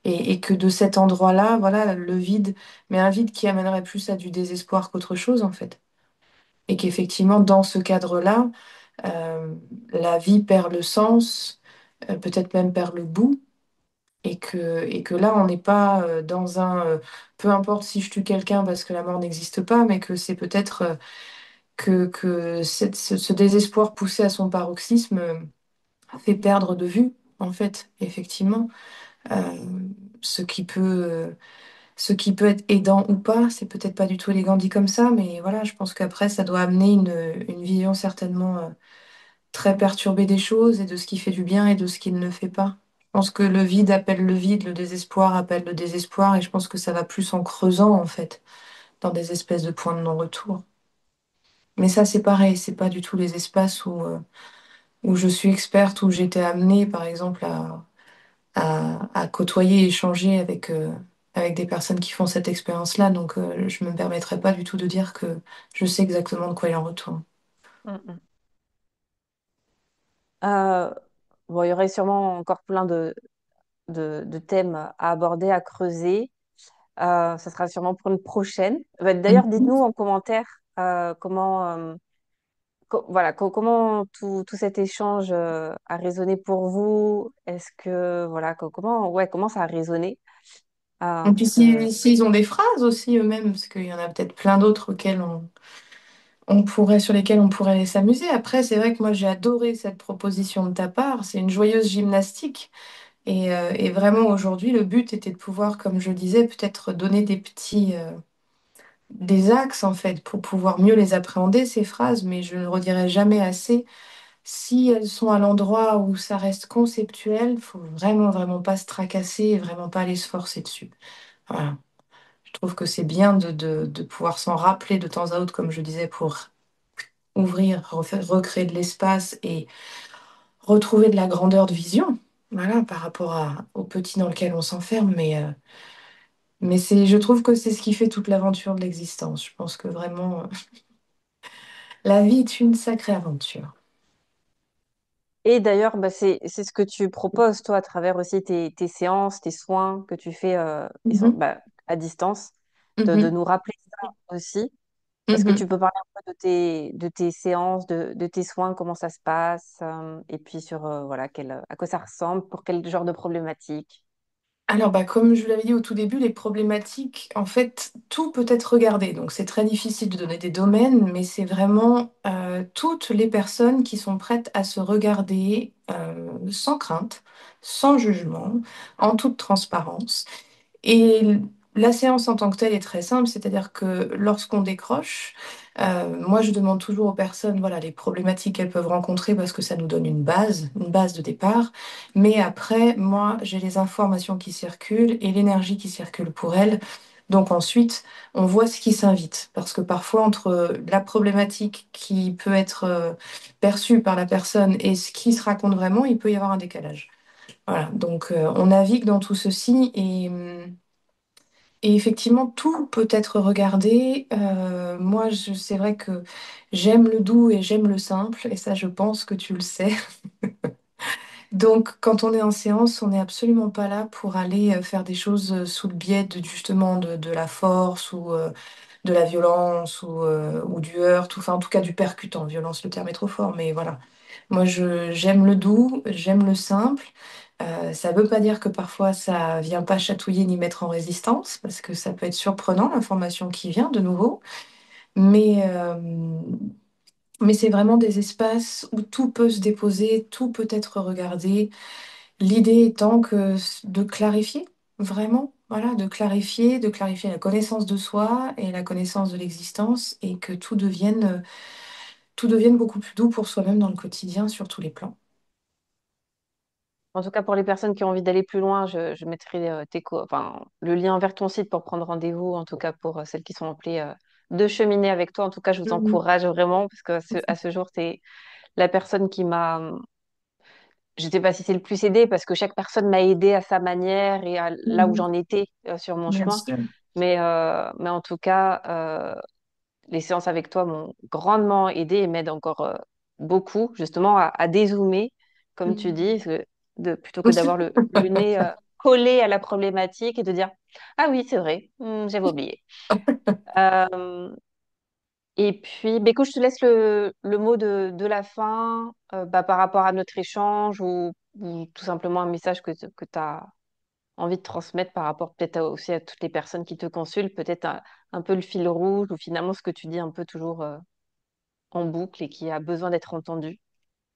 et que de cet endroit-là, voilà, le vide, mais un vide qui amènerait plus à du désespoir qu'autre chose, en fait. Et qu'effectivement, dans ce cadre-là, euh, la vie perd le sens, peut-être même perd le goût, et que là, on n'est pas dans un peu importe si je tue quelqu'un parce que la mort n'existe pas, mais que c'est peut-être que ce désespoir poussé à son paroxysme fait perdre de vue, en fait, effectivement, euh, ce qui peut, euh, ce qui peut être aidant ou pas. C'est peut-être pas du tout élégant dit comme ça, mais voilà, je pense qu'après, ça doit amener une vision certainement très perturbée des choses et de ce qui fait du bien et de ce qui ne le fait pas. Je pense que le vide appelle le vide, le désespoir appelle le désespoir, et je pense que ça va plus en creusant, en fait, dans des espèces de points de non-retour. Mais ça, c'est pareil, c'est pas du tout les espaces où je suis experte, où j'étais amenée, par exemple, à côtoyer, échanger avec des personnes qui font cette expérience-là. Donc, je me permettrai pas du tout de dire que je sais exactement de quoi il en retourne. mm, mm. Euh, bon, il y aurait sûrement encore plein de thèmes à aborder, à creuser. Ça sera sûrement pour une prochaine. D'ailleurs, Mhm. dites-nous en commentaire comment, voilà, comment tout cet échange a résonné pour vous. Est-ce que, voilà, comment, ouais, comment ça a résonné? Et puis, Parce que, s'ils ont des phrases aussi eux-mêmes, parce qu'il y en a peut-être plein d'autres on pourrait, sur lesquelles on pourrait aller s'amuser. Après, c'est vrai que moi, j'ai adoré cette proposition de ta part. C'est une joyeuse gymnastique. Et vraiment, aujourd'hui, le but était de pouvoir, comme je disais, peut-être donner des axes, en fait, pour pouvoir mieux les appréhender, ces phrases, mais je ne le redirai jamais assez. Si elles sont à l'endroit où ça reste conceptuel, faut vraiment, vraiment pas se tracasser et vraiment pas aller se forcer dessus. Voilà. Je trouve que c'est bien de pouvoir s'en rappeler de temps à autre, comme je disais, pour ouvrir, recréer de l'espace et retrouver de la grandeur de vision. Voilà, par rapport au petit dans lequel on s'enferme, mais je trouve que c'est ce qui fait toute l'aventure de l'existence. Je pense que vraiment, la vie est une sacrée aventure. et d'ailleurs, bah, c'est ce que tu proposes, toi, à travers aussi tes séances, tes soins que tu fais Mhm, bah, à distance, de mhm, nous rappeler ça aussi. Est-ce que mhm. tu peux parler un peu de tes séances, de tes soins, comment ça se passe, et puis sur voilà, à quoi ça ressemble, pour quel genre de problématique? Alors, bah, comme je l'avais dit au tout début, les problématiques, en fait, tout peut être regardé. Donc, c'est très difficile de donner des domaines, mais c'est vraiment toutes les personnes qui sont prêtes à se regarder sans crainte, sans jugement, en toute transparence. Et la séance en tant que telle est très simple, c'est-à-dire que lorsqu'on décroche, moi je demande toujours aux personnes, voilà, les problématiques qu'elles peuvent rencontrer parce que ça nous donne une base de départ. Mais après, moi j'ai les informations qui circulent et l'énergie qui circule pour elles. Donc ensuite, on voit ce qui s'invite. Parce que parfois, entre la problématique qui peut être perçue par la personne et ce qui se raconte vraiment, il peut y avoir un décalage. Voilà, donc on navigue dans tout ceci et effectivement, tout peut être regardé. Moi, c'est vrai que j'aime le doux et j'aime le simple, et ça, je pense que tu le sais. Donc, quand on est en séance, on n'est absolument pas là pour aller faire des choses sous le biais justement de la force ou de la violence ou du heurt, enfin en tout cas du percutant. Violence, le terme est trop fort, mais voilà. Moi, j'aime le doux, j'aime le simple. Ça ne veut pas dire que parfois ça vient pas chatouiller ni mettre en résistance, parce que ça peut être surprenant l'information qui vient de nouveau. Mais, Mais c'est vraiment des espaces où tout peut se déposer, tout peut être regardé. L'idée étant que de clarifier, vraiment, voilà, de clarifier la connaissance de soi et la connaissance de l'existence et que tout devienne beaucoup plus doux pour soi-même dans le quotidien sur tous les plans. En tout cas, pour les personnes qui ont envie d'aller plus loin, je mettrai enfin, le lien vers ton site pour prendre rendez-vous. En tout cas, pour celles qui sont appelées de cheminer avec toi. En tout cas, je vous Mhm. encourage vraiment parce que à ce jour, c'est la personne qui m'a, je ne sais pas si c'est le plus aidé parce que chaque personne m'a aidé à sa manière et à là où Mhm. j'en étais sur mon Bien chemin. sûr. Mais en tout cas, les séances avec toi m'ont grandement aidé et m'aident encore beaucoup justement à dézoomer, comme tu dis, Mhm. parce que plutôt que d'avoir le nez collé à la problématique et de dire, ah oui, c'est vrai, j'avais oublié. Euh, et puis, bah, écoute, je te laisse le mot de la fin bah, par rapport à notre échange ou tout simplement un message que tu as envie de transmettre par rapport peut-être aussi à toutes les personnes qui te consultent, peut-être un peu le fil rouge ou finalement ce que tu dis un peu toujours en boucle et qui a besoin d'être entendu.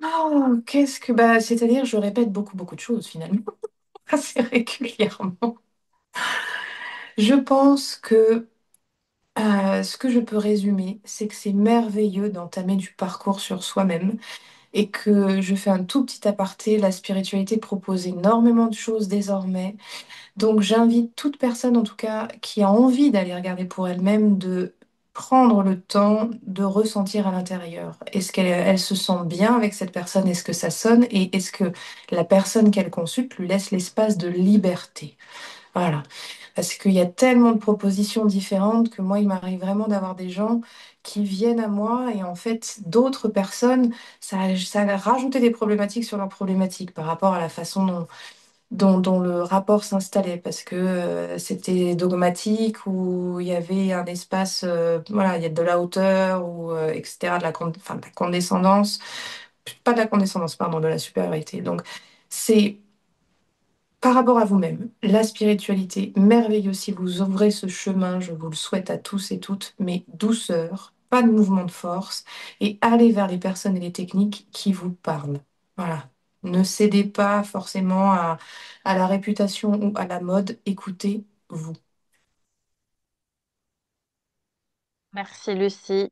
Oh, qu'est-ce que bah, c'est-à-dire je répète beaucoup beaucoup de choses finalement assez régulièrement. Je pense que ce que je peux résumer, c'est que c'est merveilleux d'entamer du parcours sur soi-même et que je fais un tout petit aparté. La spiritualité propose énormément de choses désormais. Donc j'invite toute personne, en tout cas, qui a envie d'aller regarder pour elle-même, de prendre le temps de ressentir à l'intérieur. Est-ce qu'elle se sent bien avec cette personne? Est-ce que ça sonne? Et est-ce que la personne qu'elle consulte lui laisse l'espace de liberté? Voilà. Parce qu'il y a tellement de propositions différentes que moi, il m'arrive vraiment d'avoir des gens qui viennent à moi et en fait, d'autres personnes, ça a rajouté des problématiques sur leurs problématiques par rapport à la façon dont le rapport s'installait. Parce que c'était dogmatique ou il y avait un espace, voilà, il y a de la hauteur ou etc., enfin, de la condescendance, pas de la condescendance, pardon, de la supériorité. Donc, c'est par rapport à vous-même, la spiritualité, merveilleux si vous ouvrez ce chemin, je vous le souhaite à tous et toutes, mais douceur, pas de mouvement de force, et allez vers les personnes et les techniques qui vous parlent. Voilà. Ne cédez pas forcément à la réputation ou à la mode, écoutez-vous, Merci Lucie,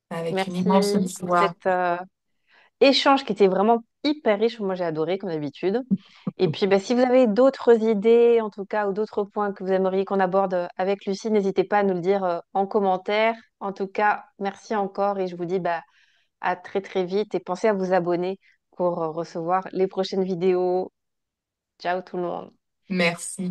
avec une immense merci pour joie. cet échange qui était vraiment hyper riche. Moi, j'ai adoré comme d'habitude. Et puis, bah, si vous avez d'autres idées, en tout cas, ou d'autres points que vous aimeriez qu'on aborde avec Lucie, n'hésitez pas à nous le dire en commentaire. En tout cas, merci encore et je vous dis bah, à très très vite et pensez à vous abonner pour recevoir les prochaines vidéos. Ciao tout le monde. Merci.